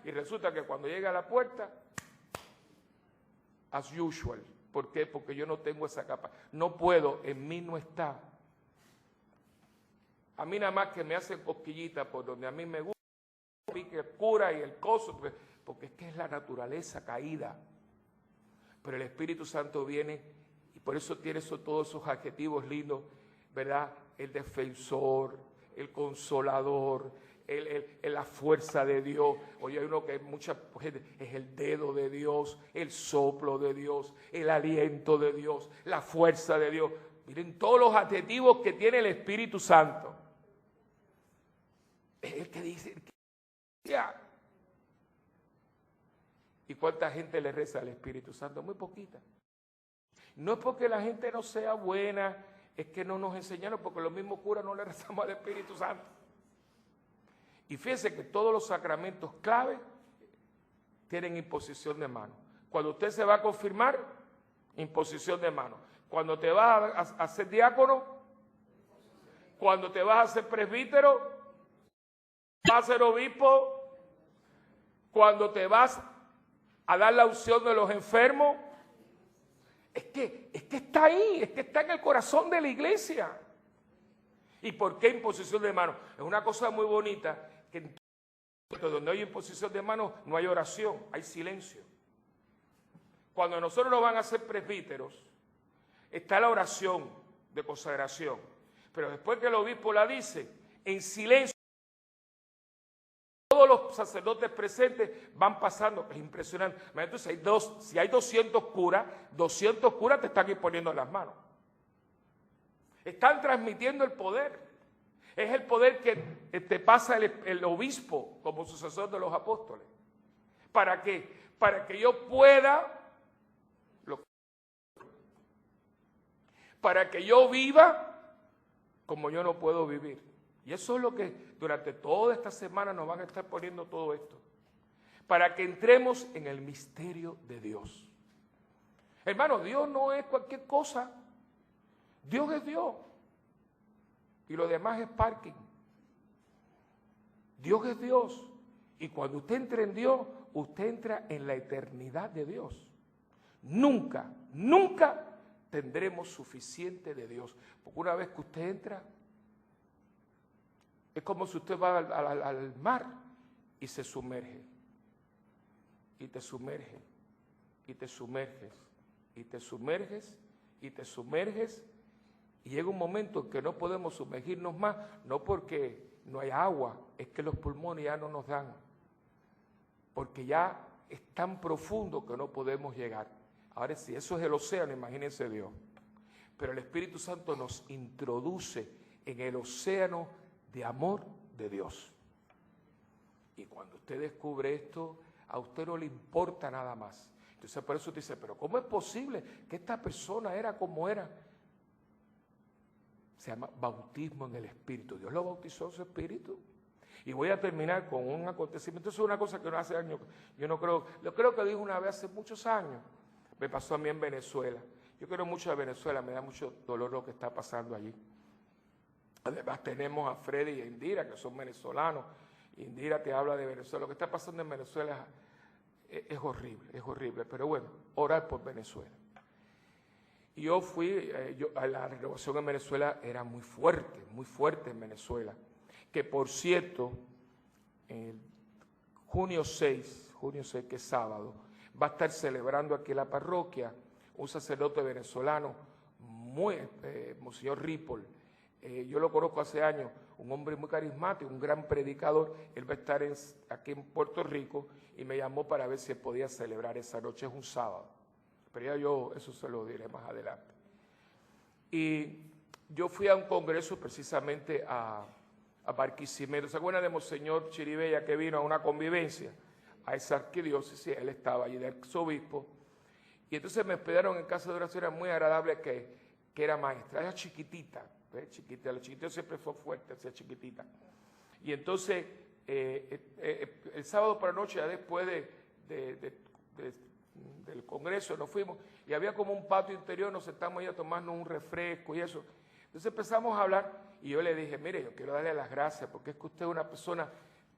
Y resulta que cuando llega a la puerta, as usual. ¿Por qué? Porque yo no tengo esa capa. No puedo, en mí no está. A mí nada más que me hacen cosquillitas por donde a mí me gusta, el cura y el coso, porque es que es la naturaleza caída. Pero el Espíritu Santo viene y por eso tiene todos esos adjetivos lindos, ¿verdad? El defensor, el consolador, el la fuerza de Dios. Hoy hay uno que mucha gente es el dedo de Dios, el soplo de Dios, el aliento de Dios, la fuerza de Dios. Miren todos los adjetivos que tiene el Espíritu Santo. Es el que dice, ya. ¿Y cuánta gente le reza al Espíritu Santo? Muy poquita. No es porque la gente no sea buena, es que no nos enseñaron, porque los mismos curas no le rezamos al Espíritu Santo. Y fíjense que todos los sacramentos clave tienen imposición de mano. Cuando usted se va a confirmar, imposición de mano. Cuando te vas a ser diácono, cuando te vas a ser presbítero, vas a ser obispo, cuando te vas a dar la unción de los enfermos, es que está ahí, es que está en el corazón de la iglesia. ¿Y por qué imposición de manos? Es una cosa muy bonita, que donde hay imposición de manos no hay oración, hay silencio. Cuando nosotros nos van a hacer presbíteros, está la oración de consagración, pero después que el obispo la dice, en silencio, todos los sacerdotes presentes van pasando, es impresionante. Entonces, si hay 200 curas te están imponiendo las manos. Están transmitiendo el poder. Es el poder que te pasa el obispo como sucesor de los apóstoles. ¿Para qué? Para que yo pueda, para que yo viva como yo no puedo vivir. Y eso es lo que durante toda esta semana nos van a estar poniendo todo esto. Para que entremos en el misterio de Dios. Hermano, Dios no es cualquier cosa. Dios es Dios. Y lo demás es parking. Dios es Dios. Y cuando usted entra en Dios, usted entra en la eternidad de Dios. Nunca, nunca tendremos suficiente de Dios. Porque una vez que usted entra, es como si usted va al mar y se sumerge. Y te sumerge. Y te sumerges. Y te sumerges. Y te sumerges. Y llega un momento en que no podemos sumergirnos más, no porque no hay agua, es que los pulmones ya no nos dan. Porque ya es tan profundo que no podemos llegar. Ahora, si eso es el océano, imagínense Dios. Pero el Espíritu Santo nos introduce en el océano de amor de Dios. Y cuando usted descubre esto, a usted no le importa nada más. Entonces por eso te dice, pero ¿cómo es posible que esta persona era como era? Se llama bautismo en el Espíritu. Dios lo bautizó en su Espíritu. Y voy a terminar con un acontecimiento. Eso es una cosa que no hace años, yo creo que dijo una vez hace muchos años. Me pasó a mí en Venezuela. Yo quiero mucho a Venezuela, me da mucho dolor lo que está pasando allí. Además tenemos a Freddy y a Indira, que son venezolanos. Indira te habla de Venezuela. Lo que está pasando en Venezuela es horrible. Pero bueno, orar por Venezuela. Y yo fui, la renovación en Venezuela era muy fuerte en Venezuela. Que por cierto, junio 6, que es sábado, va a estar celebrando aquí en la parroquia un sacerdote venezolano, Monseñor Ripoll. Yo lo conozco hace años, un hombre muy carismático, un gran predicador. Él va a estar aquí en Puerto Rico y me llamó para ver si podía celebrar esa noche, es un sábado. Pero ya yo eso se lo diré más adelante. Y yo fui a un congreso precisamente a Barquisimeto. ¿Se acuerdan de Monseñor Chiribella que vino a una convivencia? A esa arquidiócesis, él estaba allí de arzobispo. Y entonces me hospedaron en casa de una señora muy agradable que era maestra, era chiquitita. Chiquita, la chiquitita siempre fue fuerte, hacía chiquitita. Y entonces, el sábado por la noche, ya después del congreso, nos fuimos, y había como un patio interior, nos sentamos ahí a tomarnos un refresco y eso. Entonces empezamos a hablar, y yo le dije, mire, yo quiero darle las gracias, porque es que usted es una persona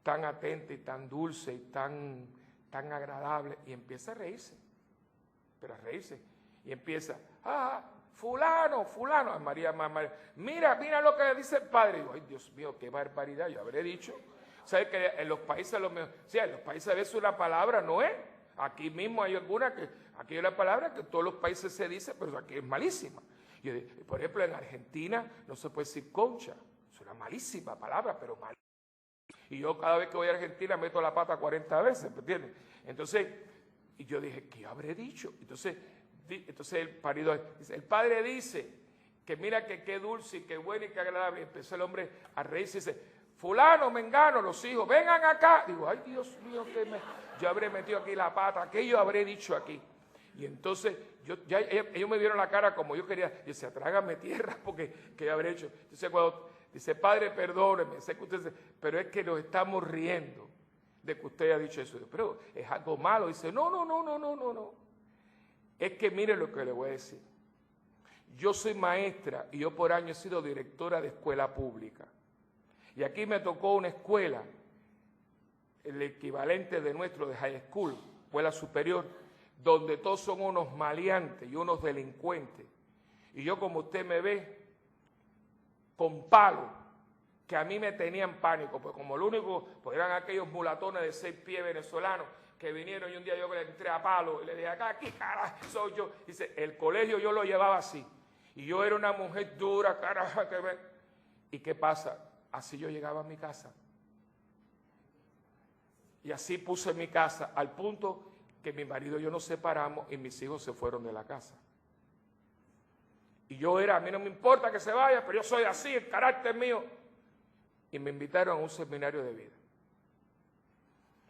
tan atenta y tan dulce y tan agradable, y empieza a reírse, y empieza, fulano, María, mira lo que dice el padre. Y digo, ay, Dios mío, qué barbaridad, yo habré dicho. ¿Sabes que en los países en los países a veces una palabra no es? Aquí mismo hay alguna que, aquí hay una palabra que en todos los países se dice, pero aquí es malísima. Por ejemplo, en Argentina no se puede decir concha, es una malísima palabra, pero malísima. Y yo cada vez que voy a Argentina meto la pata 40 veces, ¿me entiendes? Entonces, y yo dije, ¿qué habré dicho? Entonces el marido dice, el padre dice que mira que qué dulce y qué bueno y qué agradable. Y empezó el hombre a reírse y dice, fulano, mengano, los hijos, vengan acá. Digo, ay Dios mío, yo habré metido aquí la pata, ¿qué yo habré dicho aquí? Y entonces ellos me vieron la cara como yo quería. Yo decía, trágame tierra porque ¿qué habré hecho? Entonces cuando dice, padre, perdóneme, sé que usted dice, pero es que nos estamos riendo de que usted haya dicho eso. Pero es algo malo. Dice, no. Es que mire lo que le voy a decir. Yo soy maestra y yo por años he sido directora de escuela pública. Y aquí me tocó una escuela, el equivalente de nuestro de high school, escuela superior, donde todos son unos maleantes y unos delincuentes. Y yo, como usted me ve, con palo, que a mí me tenían pánico, pues como lo único, pues eran aquellos mulatones de 6 pies venezolanos que vinieron y un día yo le entré a palo y le dije, acá, ¿qué cara soy yo? Dice, el colegio yo lo llevaba así. Y yo era una mujer dura, carajo, que me... ¿Y qué pasa? Así yo llegaba a mi casa. Y así puse mi casa, al punto que mi marido y yo nos separamos y mis hijos se fueron de la casa. Y yo a mí no me importa que se vaya, pero yo soy así, el carácter mío. Y me invitaron a un seminario de vida.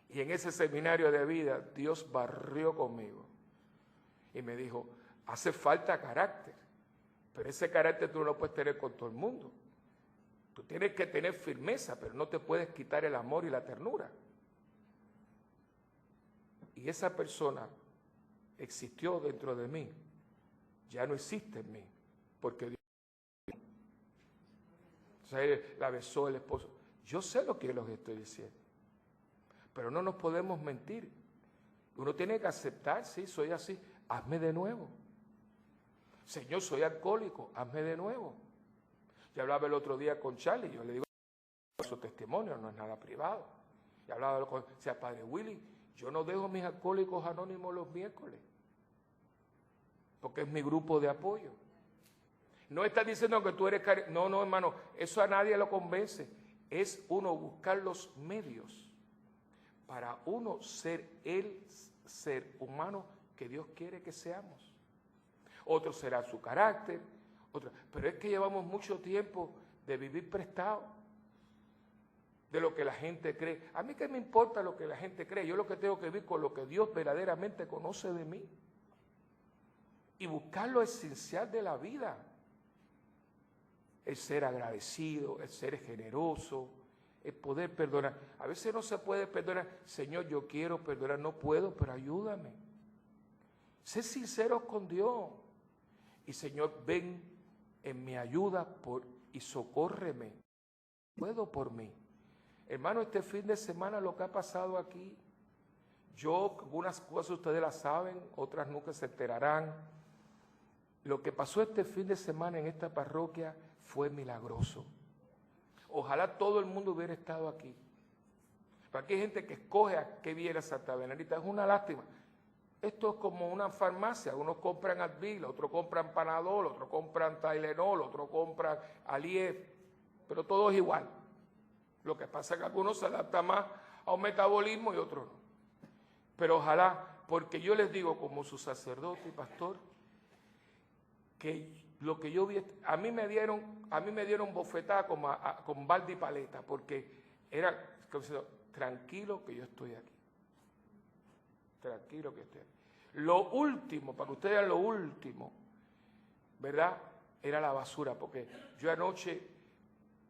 Y en ese seminario de vida, Dios barrió conmigo. Y me dijo, hace falta carácter. Pero ese carácter tú no lo puedes tener con todo el mundo. Tú tienes que tener firmeza, pero no te puedes quitar el amor y la ternura. Y esa persona existió dentro de mí. Ya no existe en mí. Porque Dios... Entonces la besó el esposo. Yo sé lo que estoy diciendo. Pero no nos podemos mentir. Uno tiene que aceptar, sí, soy así. Hazme de nuevo. Señor, soy alcohólico. Hazme de nuevo. Yo hablaba el otro día con Charlie. Yo le digo, su testimonio no es nada privado. Y hablaba con, decía, padre Willy, yo no dejo mis alcohólicos anónimos los miércoles. Porque es mi grupo de apoyo. No estás diciendo que tú eres... No, hermano, eso a nadie lo convence. Es uno buscar los medios para uno ser el ser humano que Dios quiere que seamos. Otro será su carácter, pero es que llevamos mucho tiempo de vivir prestado de lo que la gente cree. A mí qué me importa lo que la gente cree, yo lo que tengo que vivir con lo que Dios verdaderamente conoce de mí y buscar lo esencial de la vida. El ser agradecido, el ser generoso, el poder perdonar. A veces no se puede perdonar. Señor, yo quiero perdonar, no puedo, pero ayúdame. Sé sincero con Dios. Y Señor, ven en mi ayuda y socórreme. Puedo por mí. Hermano, este fin de semana lo que ha pasado aquí, algunas cosas ustedes las saben, otras nunca se enterarán. Lo que pasó este fin de semana en esta parroquia fue milagroso. Ojalá todo el mundo hubiera estado aquí. Pero aquí hay gente que escoge a qué viene a Santa Benedita. Es una lástima. Esto es como una farmacia. Unos compran Advil, otros compran Panadol, otros compran Tylenol, otros compran Aliev. Pero todo es igual. Lo que pasa es que algunos se adaptan más a un metabolismo y otros no. Pero ojalá, porque yo les digo como su sacerdote y pastor, que lo que yo vi, a mí me dieron bofetada con balde y paleta, porque era tranquilo que yo estoy aquí. Tranquilo que estoy aquí. Lo último, para que ustedes vean lo último, ¿verdad? Era la basura, porque yo anoche,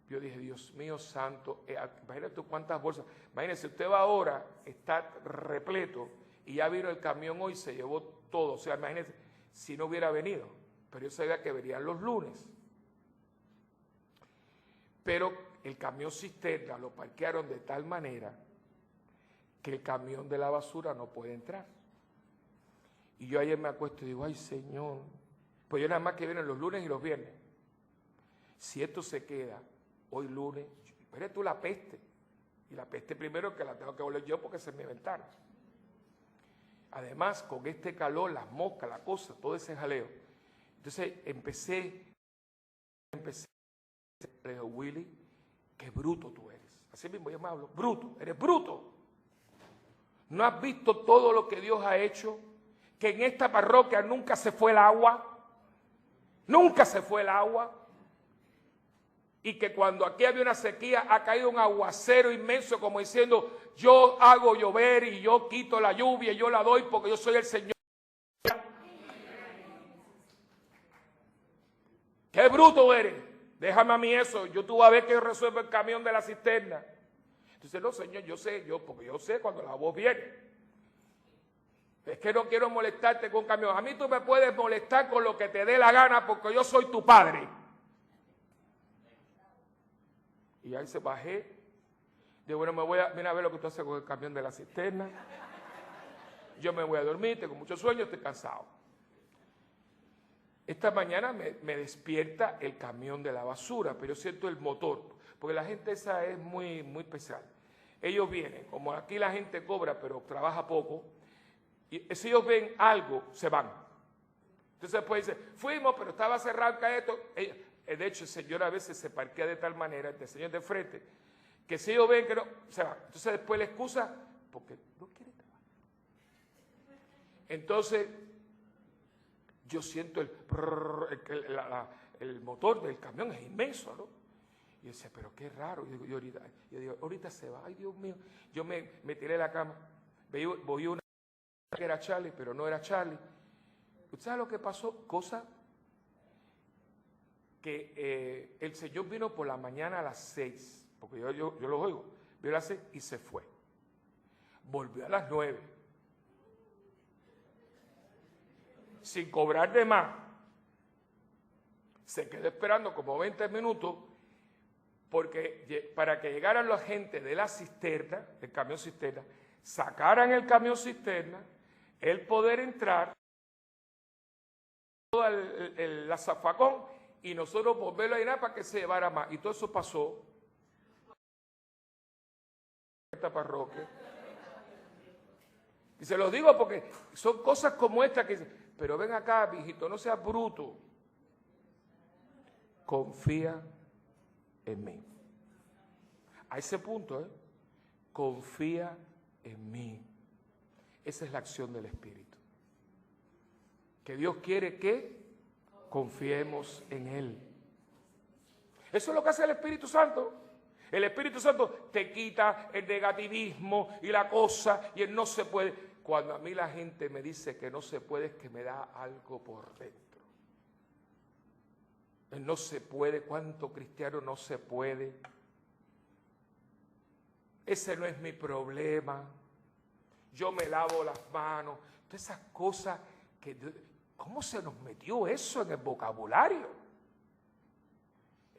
yo dije, Dios mío santo, imagínate cuántas bolsas. Imagínense, usted va ahora, está repleto, y ya vino el camión hoy y se llevó todo. O sea, imagínense, si no hubiera venido. Pero yo sabía que venían los lunes. Pero el camión cisterna lo parquearon de tal manera que el camión de la basura no puede entrar. Y yo ayer me acuesto y digo, ay Señor, pues yo nada más que vienen los lunes y los viernes. Si esto se queda hoy lunes, espérate tú la peste. Y la peste primero que la tengo que volver yo porque esa es mi ventana. Además, con este calor, las moscas, la cosa, todo ese jaleo. Entonces empecé, le digo, Willy, qué bruto tú eres. así mismo yo me hablo, bruto, eres bruto. ¿No has visto todo lo que Dios ha hecho? Que en esta parroquia nunca se fue el agua. Nunca se fue el agua. Y que cuando aquí había una sequía ha caído un aguacero inmenso como diciendo, yo hago llover y yo quito la lluvia y yo la doy porque yo soy el Señor. ¡Qué bruto eres! Déjame a mí eso, tú vas a ver que yo resuelvo el camión de la cisterna. Entonces, no, Señor, yo sé, porque yo sé cuando la voz viene. Es que no quiero molestarte con un camión. A mí tú me puedes molestar con lo que te dé la gana porque yo soy tu padre. Y ahí se bajé. Digo, bueno, mira a ver lo que tú haces con el camión de la cisterna. Yo me voy a dormir, tengo mucho sueño, estoy cansado. Esta mañana me despierta el camión de la basura, pero yo siento el motor, porque la gente esa es muy, muy pesada. Ellos vienen, como aquí la gente cobra, pero trabaja poco, y si ellos ven algo, se van. Entonces después dice, fuimos, pero estaba cerrado esto. De hecho, el señor a veces se parquea de tal manera, el señor de frente, que si ellos ven que no, se van. Entonces después la excusa, porque no quiere trabajar. Entonces, yo siento el motor del camión es inmenso, ¿no? Y yo decía, pero qué raro. Yo digo, ahorita se va. Ay, Dios mío. Yo me tiré de la cama. Voy una que era Charlie, pero no era Charlie. ¿Usted sabe lo que pasó? Cosa que el Señor vino por la mañana a las 6, porque yo lo oigo. Vino a las 6 y se fue. Volvió a las 9. Sin cobrar de más. Se quedó esperando como 20 minutos porque para que llegaran la gente de la cisterna, el camión cisterna, sacaran el camión cisterna, él poder entrar, todo la zafacón y nosotros volverlo a llenar para que se llevara más. Y todo eso pasó en esta parroquia. Y se los digo porque son cosas como esta que dicen, pero ven acá, viejito, no seas bruto. Confía en mí. A ese punto, confía en mí. Esa es la acción del Espíritu. Que Dios quiere que confiemos en Él. Eso es lo que hace el Espíritu Santo. El Espíritu Santo te quita el negativismo y la cosa y el no se puede. Cuando a mí la gente me dice que no se puede, es que me da algo por dentro. El no se puede, ¿cuánto cristiano no se puede? Ese no es mi problema. Yo me lavo las manos. Todas esas cosas que... ¿Cómo se nos metió eso en el vocabulario?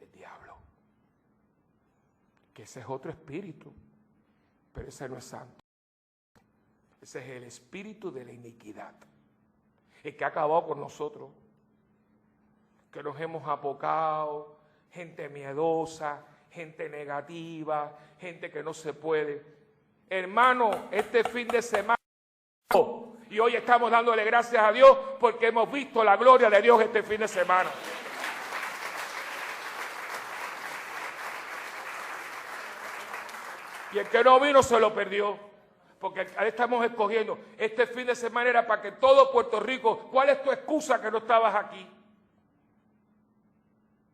El diablo. Que ese es otro espíritu, pero ese no es santo. Ese es el espíritu de la iniquidad, el que ha acabado con nosotros, que nos hemos apocado, gente miedosa, gente negativa, gente que no se puede. Hermano, este fin de semana, y hoy estamos dándole gracias a Dios porque hemos visto la gloria de Dios este fin de semana. Y el que no vino se lo perdió. Porque estamos escogiendo. Este fin de semana era para que todo Puerto Rico... ¿Cuál es tu excusa que no estabas aquí?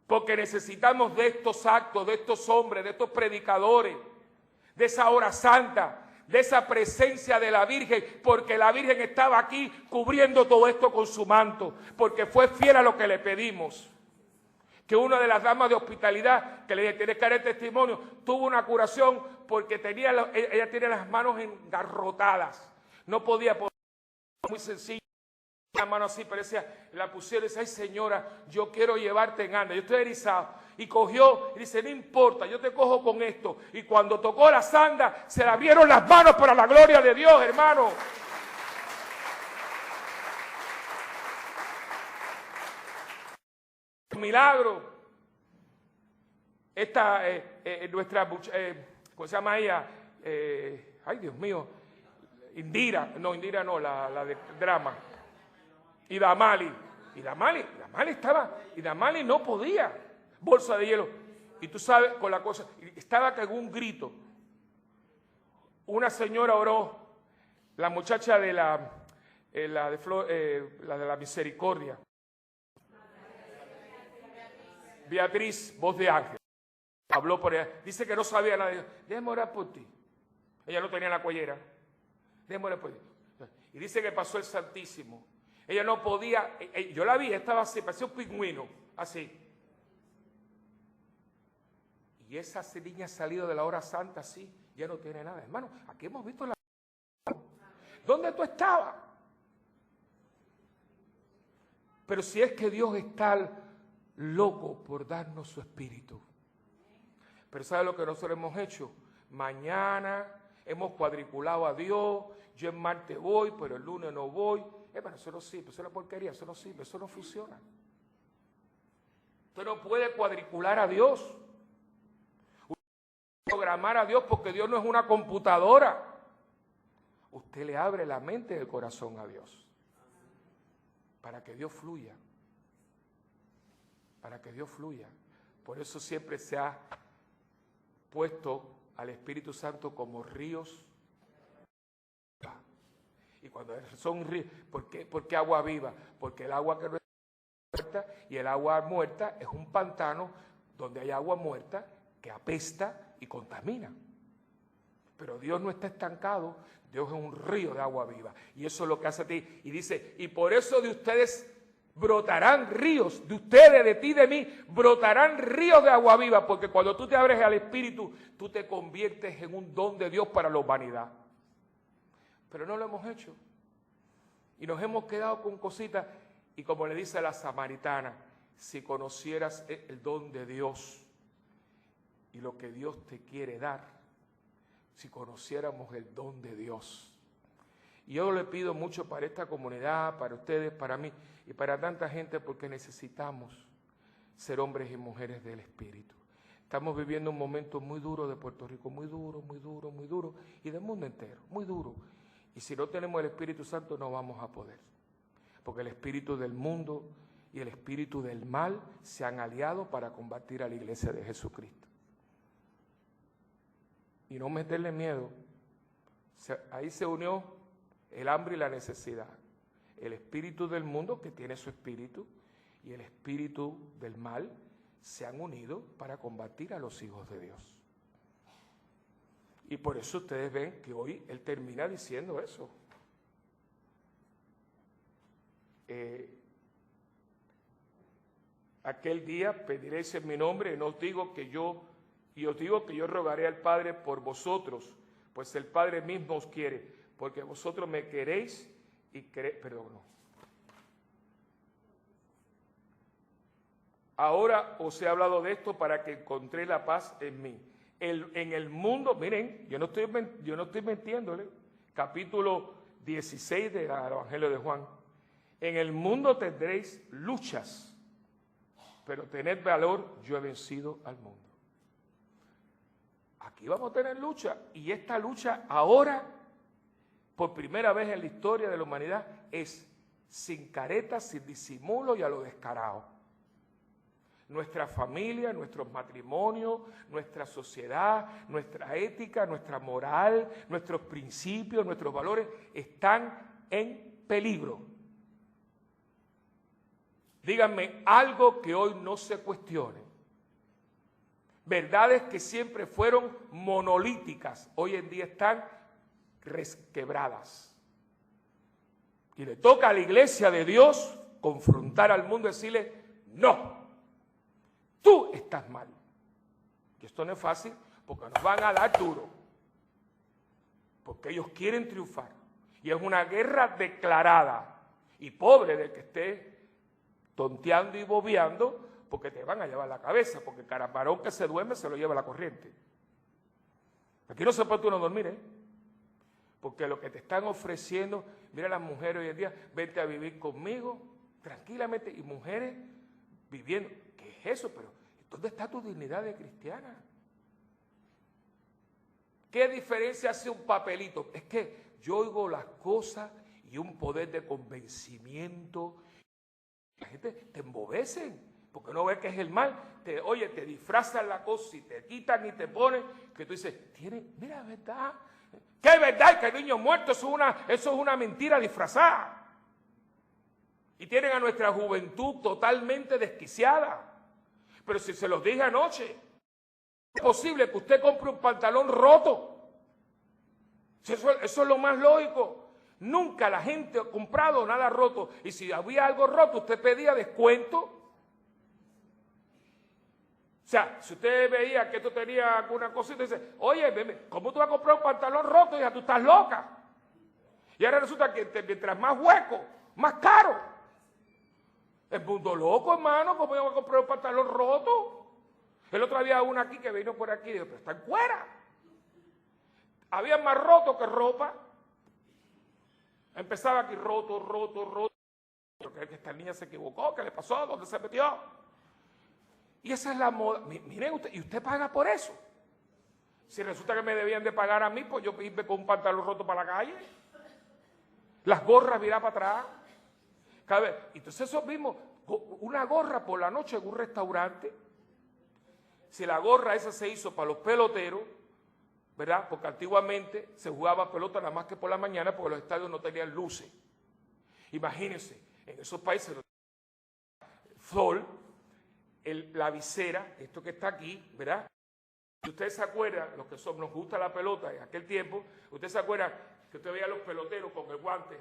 Porque necesitamos de estos actos, de estos hombres, de estos predicadores, de esa hora santa, de esa presencia de la Virgen, porque la Virgen estaba aquí cubriendo todo esto con su manto, porque fue fiel a lo que le pedimos. Que una de las damas de hospitalidad, que le dije, tienes que dar el testimonio, tuvo una curación porque ella tiene las manos engarrotadas. No podía poner, muy sencillo, la mano así, pero decía, la pusieron y dice, ay señora, yo quiero llevarte en anda, yo estoy erizado. Y cogió y dice, no importa, yo te cojo con esto. Y cuando tocó la sanda, se le abrieron las manos para la gloria de Dios, hermano. Milagro. Esta, nuestra, ¿cómo se llama ella? Ay, Dios mío. Indira no, la de drama. Y Damali estaba, y Damali no podía. Bolsa de hielo. y tú sabes con la cosa, estaba con un grito. Una señora oró, la muchacha de la de la misericordia. Beatriz, voz de ángel. Habló por ella. Dice que no sabía nada. Déjame orar por ti. Ella no tenía la cuellera. Déjame orar por ti. Y dice que pasó el Santísimo. Ella no podía. Yo la vi, estaba así, parecía un pingüino. Así. Y esa niña ha salido de la hora santa así. Ya no tiene nada. Hermano, aquí hemos visto la. ¿Dónde tú estabas? Pero si es que Dios está loco por darnos su espíritu. Pero ¿sabe lo que nosotros hemos hecho? Mañana hemos cuadriculado a Dios. Yo en martes voy, pero el lunes no voy. Bueno, eso no sirve, eso es una porquería, eso no sirve, eso no funciona. Usted no puede cuadricular a Dios. Usted puede programar a Dios porque Dios no es una computadora. Usted le abre la mente y el corazón a Dios. Para que Dios fluya. Para que Dios fluya. Por eso siempre se ha puesto al Espíritu Santo como ríos. Y cuando son ríos, ¿por qué agua viva? Porque el agua que no es muerta y el agua muerta es un pantano donde hay agua muerta que apesta y contamina. Pero Dios no está estancado, Dios es un río de agua viva. Y eso es lo que hace a ti. Y dice, y por eso de ustedes brotarán ríos, de ustedes, de ti, de mí, brotarán ríos de agua viva, porque cuando tú te abres al Espíritu, tú te conviertes en un don de Dios para la humanidad. Pero no lo hemos hecho. Y nos hemos quedado con cositas, y como le dice a la samaritana, si conocieras el don de Dios y lo que Dios te quiere dar, si conociéramos el don de Dios. Y yo le pido mucho para esta comunidad, para ustedes, para mí y para tanta gente, porque necesitamos ser hombres y mujeres del Espíritu. Estamos viviendo un momento muy duro de Puerto Rico, muy duro, muy duro, muy duro, y del mundo entero, muy duro. Y si no tenemos el Espíritu Santo no vamos a poder, porque el espíritu del mundo y el espíritu del mal se han aliado para combatir a la iglesia de Jesucristo. Y no meterle miedo, ahí se unió el hambre y la necesidad. El espíritu del mundo, que tiene su espíritu, y el espíritu del mal se han unido para combatir a los hijos de Dios. Y por eso ustedes ven que hoy él termina diciendo eso. Aquel día pediréis en mi nombre, y os digo que yo rogaré al Padre por vosotros, pues el Padre mismo os quiere, porque vosotros me queréis y Ahora os he hablado de esto para que encontréis la paz en mí. En el mundo, miren, yo no estoy mintiéndole, capítulo 16 del Evangelio de Juan. En el mundo tendréis luchas, pero tened valor, yo he vencido al mundo. Aquí vamos a tener lucha, y esta lucha ahora, por primera vez en la historia de la humanidad, es sin caretas, sin disimulo y a lo descarado. Nuestra familia, nuestros matrimonios, nuestra sociedad, nuestra ética, nuestra moral, nuestros principios, nuestros valores están en peligro. Díganme algo que hoy no se cuestione. Verdades que siempre fueron monolíticas, hoy en día están resquebradas. Y le toca a la iglesia de Dios confrontar al mundo y decirle, no, tú estás mal. Y esto no es fácil porque nos van a dar duro. Porque ellos quieren triunfar. Y es una guerra declarada. Y pobre del que esté tonteando y bobeando, porque te van a llevar la cabeza, porque cada varón que se duerme se lo lleva la corriente. Aquí no se puede uno dormir, porque lo que te están ofreciendo, mira las mujeres hoy en día, vete a vivir conmigo, tranquilamente, y mujeres viviendo, ¿qué es eso? Pero ¿dónde está tu dignidad de cristiana? ¿Qué diferencia hace un papelito? Es que yo oigo las cosas y un poder de convencimiento. La gente te embobecen. Porque no ves que es el mal. Oye, te disfrazan la cosa y te quitan y te ponen, que tú dices, mira, ¿verdad? ¿Qué es verdad? Que hay niños muertos, eso es una mentira disfrazada. Y tienen a nuestra juventud totalmente desquiciada. Pero si se los dije anoche, es posible que usted compre un pantalón roto. Eso es lo más lógico. Nunca la gente ha comprado nada roto. Y si había algo roto, usted pedía descuento. O sea, si usted veía que esto tenía alguna cosita, dice, oye, ¿cómo tú vas a comprar un pantalón roto? Ya tú estás loca. Y ahora resulta que mientras más hueco, más caro. El mundo loco, hermano, ¿cómo yo voy a comprar un pantalón roto? El otro día una aquí que vino por aquí y dijo, pero está en cuera. Había más roto que ropa. Empezaba aquí roto. Creo que esta niña se equivocó, ¿qué le pasó? ¿Dónde se metió? Y esa es la moda. Miren usted, ¿y usted paga por eso? Si resulta que me debían de pagar a mí, pues yo irme con un pantalón roto para la calle. Las gorras virar para atrás. Cada vez. Entonces eso mismo, una gorra por la noche en un restaurante. Si la gorra esa se hizo para los peloteros, ¿verdad? Porque antiguamente se jugaba pelota nada más que por la mañana porque los estadios no tenían luces. Imagínense, en esos países, sol, la visera, esto que está aquí, ¿verdad? Si ustedes se acuerdan, los que nos gusta la pelota en aquel tiempo, ustedes se acuerdan que usted veía a los peloteros con el guante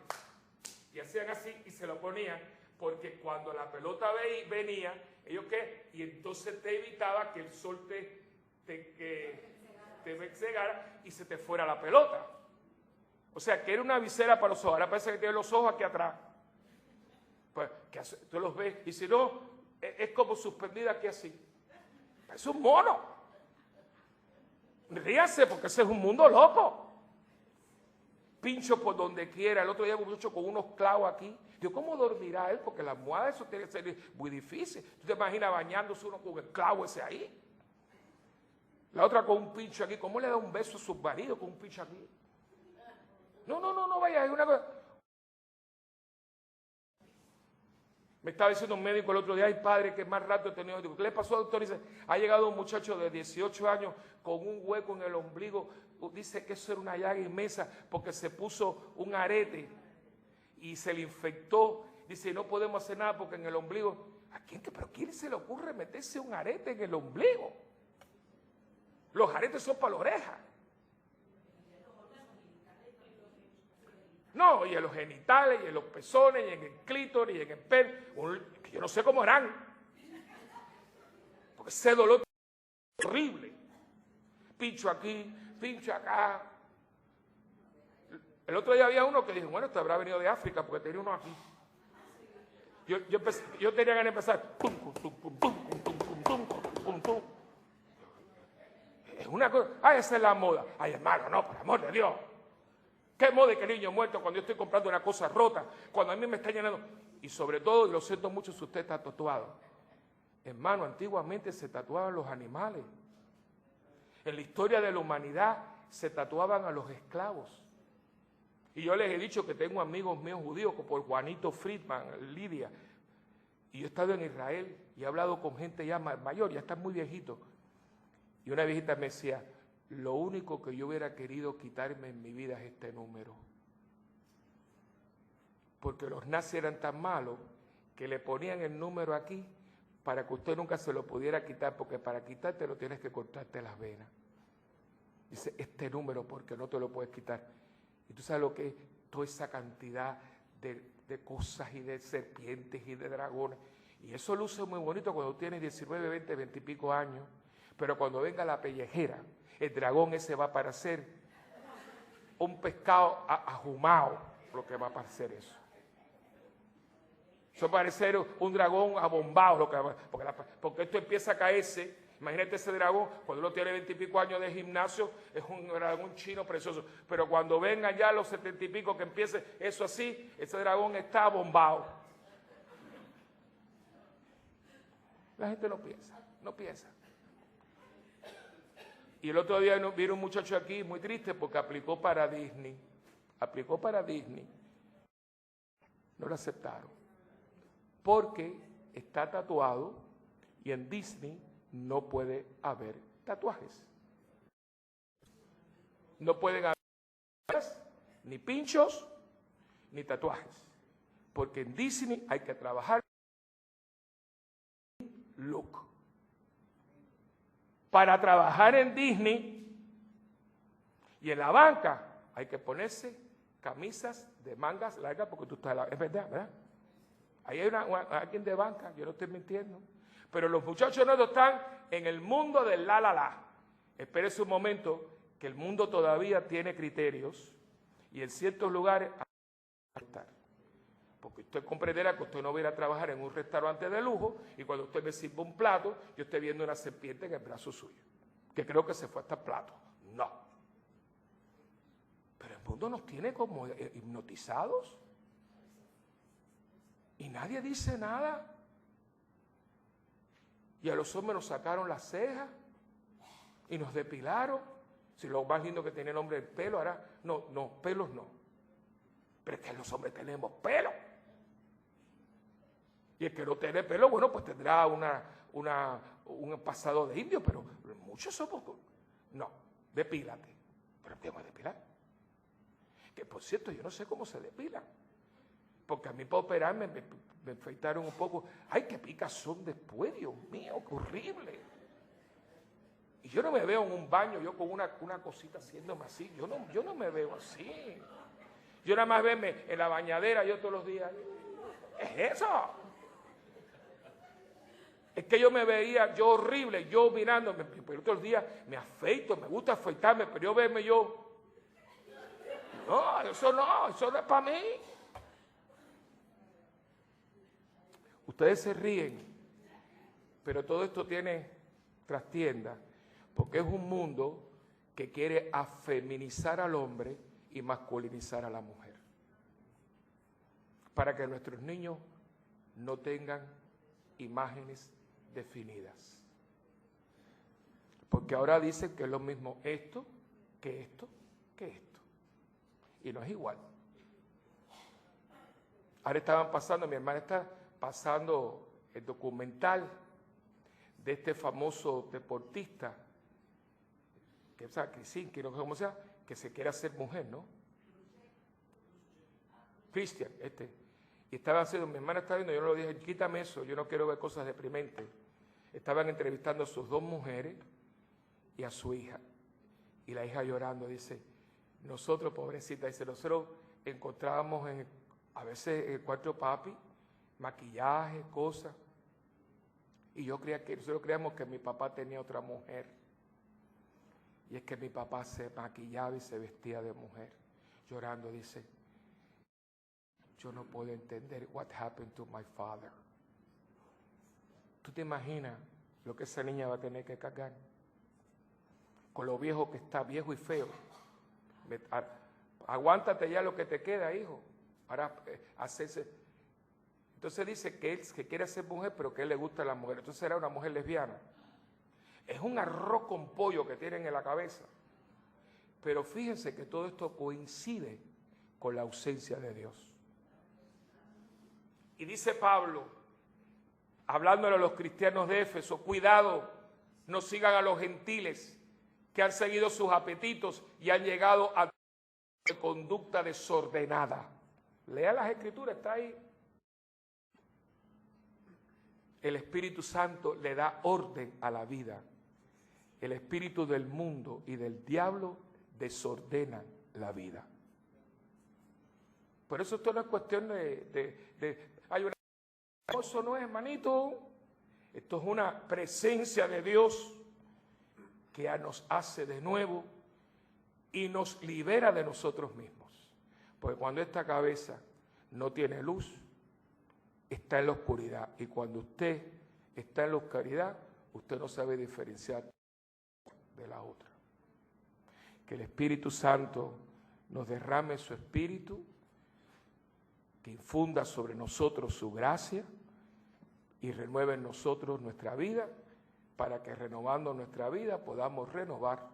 y hacían así y se lo ponían, porque cuando la pelota venía, ellos qué, y entonces te evitaba que el sol te cegara y se te fuera la pelota. O sea, que era una visera para los ojos. Ahora parece que tiene los ojos aquí atrás. Pues, tú los ves, y si no, es como suspendida aquí así. Es un mono. Ríase, porque ese es un mundo loco. Pincho por donde quiera. El otro día un muchacho con unos clavos aquí. Digo, ¿cómo dormirá él? Porque la almohada, eso tiene que ser muy difícil. ¿Tú te imaginas bañándose uno con el clavo ese ahí? La otra con un pincho aquí. ¿Cómo le da un beso a su marido con un pincho aquí? No vaya, es una cosa. Me estaba diciendo un médico el otro día, ay padre, que más rato he tenido. Digo, ¿qué le pasó, doctor? Dice, ha llegado un muchacho de 18 años con un hueco en el ombligo. Dice que eso era una llaga inmensa porque se puso un arete y se le infectó. Dice, no podemos hacer nada porque en el ombligo. ¿Pero quién se le ocurre meterse un arete en el ombligo? Los aretes son para la oreja. No, y en los genitales, y en los pezones, y en el clítoris, y en el pene. Yo no sé cómo harán. Porque ese dolor es horrible. Pincho aquí, pincho acá. El otro día había uno que dijo, bueno, este habrá venido de África porque tenía uno aquí. Yo tenía ganas de empezar. Es una cosa. Esa es la moda. Ay, hermano, no, por amor de Dios. ¿Qué moda que niño muerto cuando yo estoy comprando una cosa rota? Cuando a mí me está llenando. Y sobre todo, y lo siento mucho si usted está tatuado. Hermano, antiguamente se tatuaban los animales. En la historia de la humanidad se tatuaban a los esclavos. Y yo les he dicho que tengo amigos míos judíos, como por Juanito Friedman, Lidia. Y yo he estado en Israel y he hablado con gente ya mayor, ya están muy viejitos. Y una viejita me decía, lo único que yo hubiera querido quitarme en mi vida es este número. Porque los nazis eran tan malos que le ponían el número aquí para que usted nunca se lo pudiera quitar, porque para quitártelo tienes que cortarte las venas. Dice, este número porque no te lo puedes quitar. Y tú sabes lo que es toda esa cantidad de cosas y de serpientes y de dragones. Y eso luce muy bonito cuando tienes 19, 20, 20 y pico años. Pero cuando venga la pellejera, el dragón ese va a parecer un pescado ahumado, lo que va a parecer eso. Eso va a parecer un dragón abombado, lo que va, porque esto empieza a caerse. Imagínate ese dragón, cuando uno tiene 20 y pico años de gimnasio, es un dragón chino precioso. Pero cuando vengan ya los 70 y pico que empiece eso así, ese dragón está abombado. La gente no piensa. Y el otro día vino un muchacho aquí muy triste porque aplicó para Disney. No lo aceptaron. Porque está tatuado Y en Disney no puede haber tatuajes. No pueden haber ni pinchos ni tatuajes. Porque en Disney hay que trabajar look. Para trabajar en Disney y en la banca hay que ponerse camisas de mangas largas porque tú estás... Es verdad, ¿verdad? Ahí hay alguien de banca, yo no estoy mintiendo. Pero los muchachos nuestros están en el mundo del la. Espérese un momento, que el mundo todavía tiene criterios y en ciertos lugares hay que estar. Porque usted comprenderá que usted no va a ir a trabajar en un restaurante de lujo y cuando usted me sirva un plato, yo estoy viendo una serpiente en el brazo suyo, que creo que se fue hasta el plato. No. Pero el mundo nos tiene como hipnotizados y nadie dice nada. Y a los hombres nos sacaron las cejas y nos depilaron. Si lo más lindo que tenía el hombre el pelo, ahora no, pelos no. Pero es que los hombres tenemos pelo. Y el que no tiene pelo, bueno, pues tendrá un pasado de indio, pero muchos somos... No, depílate. ¿Pero qué voy a depilar? Que por cierto, yo no sé cómo se depilan. Porque a mí para operarme me afeitaron un poco. ¡Ay, qué picazón después, Dios mío, qué horrible! Y yo no me veo en un baño, yo con una cosita haciéndome así. Yo no me veo así. Yo nada más verme en la bañadera, yo todos los días. ¿Es eso? Es que yo me veía, yo horrible, yo mirándome, pero todos los días me afeito, me gusta afeitarme, pero yo verme yo. No, eso no es para mí. Ustedes se ríen, pero todo esto tiene trastienda, porque es un mundo que quiere afeminizar al hombre y masculinizar a la mujer, para que nuestros niños no tengan imágenes definidas. Porque ahora dicen que es lo mismo esto, que esto, que esto. Y no es igual. Ahora estaban pasando, mi hermana está pasando el documental de este famoso deportista, que, o sea, Cristian, que no sé cómo sea, que se quiere hacer mujer, ¿no? Cristian, Y estaban haciendo, mi hermana estaba viendo, yo no lo dije, quítame eso, yo no quiero ver cosas deprimentes. Estaban entrevistando a sus dos mujeres y a su hija. Y la hija llorando dice, nosotros, pobrecita, dice, nosotros encontrábamos a veces en el cuarto de papi, maquillaje, cosas. Y nosotros creíamos que mi papá tenía otra mujer. Y es que mi papá se maquillaba y se vestía de mujer. Llorando dice, yo no puedo entender what happened to my father. ¿Tú te imaginas lo que esa niña va a tener que cargar? Con lo viejo que está, viejo y feo. Aguántate ya lo que te queda, hijo. Ahora, hacerse. Entonces dice que él que quiere ser mujer, pero que a él le gusta la mujer. Entonces era una mujer lesbiana. Es un arroz con pollo que tienen en la cabeza. Pero fíjense que todo esto coincide con la ausencia de Dios. Y dice Pablo, hablándole a los cristianos de Éfeso, cuidado, no sigan a los gentiles que han seguido sus apetitos y han llegado a conducta desordenada. Lea las Escrituras, está ahí. El Espíritu Santo le da orden a la vida. El espíritu del mundo y del diablo desordenan la vida. Por eso esto no es cuestión hay una... Eso no es, hermanito. Esto es una presencia de Dios que nos hace de nuevo y nos libera de nosotros mismos. Porque cuando esta cabeza no tiene luz, está en la oscuridad. Y cuando usted está en la oscuridad, usted no sabe diferenciar de la otra. Que el Espíritu Santo nos derrame su Espíritu, que infunda sobre nosotros su gracia y renueve en nosotros nuestra vida, para que renovando nuestra vida podamos renovar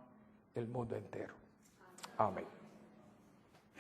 el mundo entero. Amén.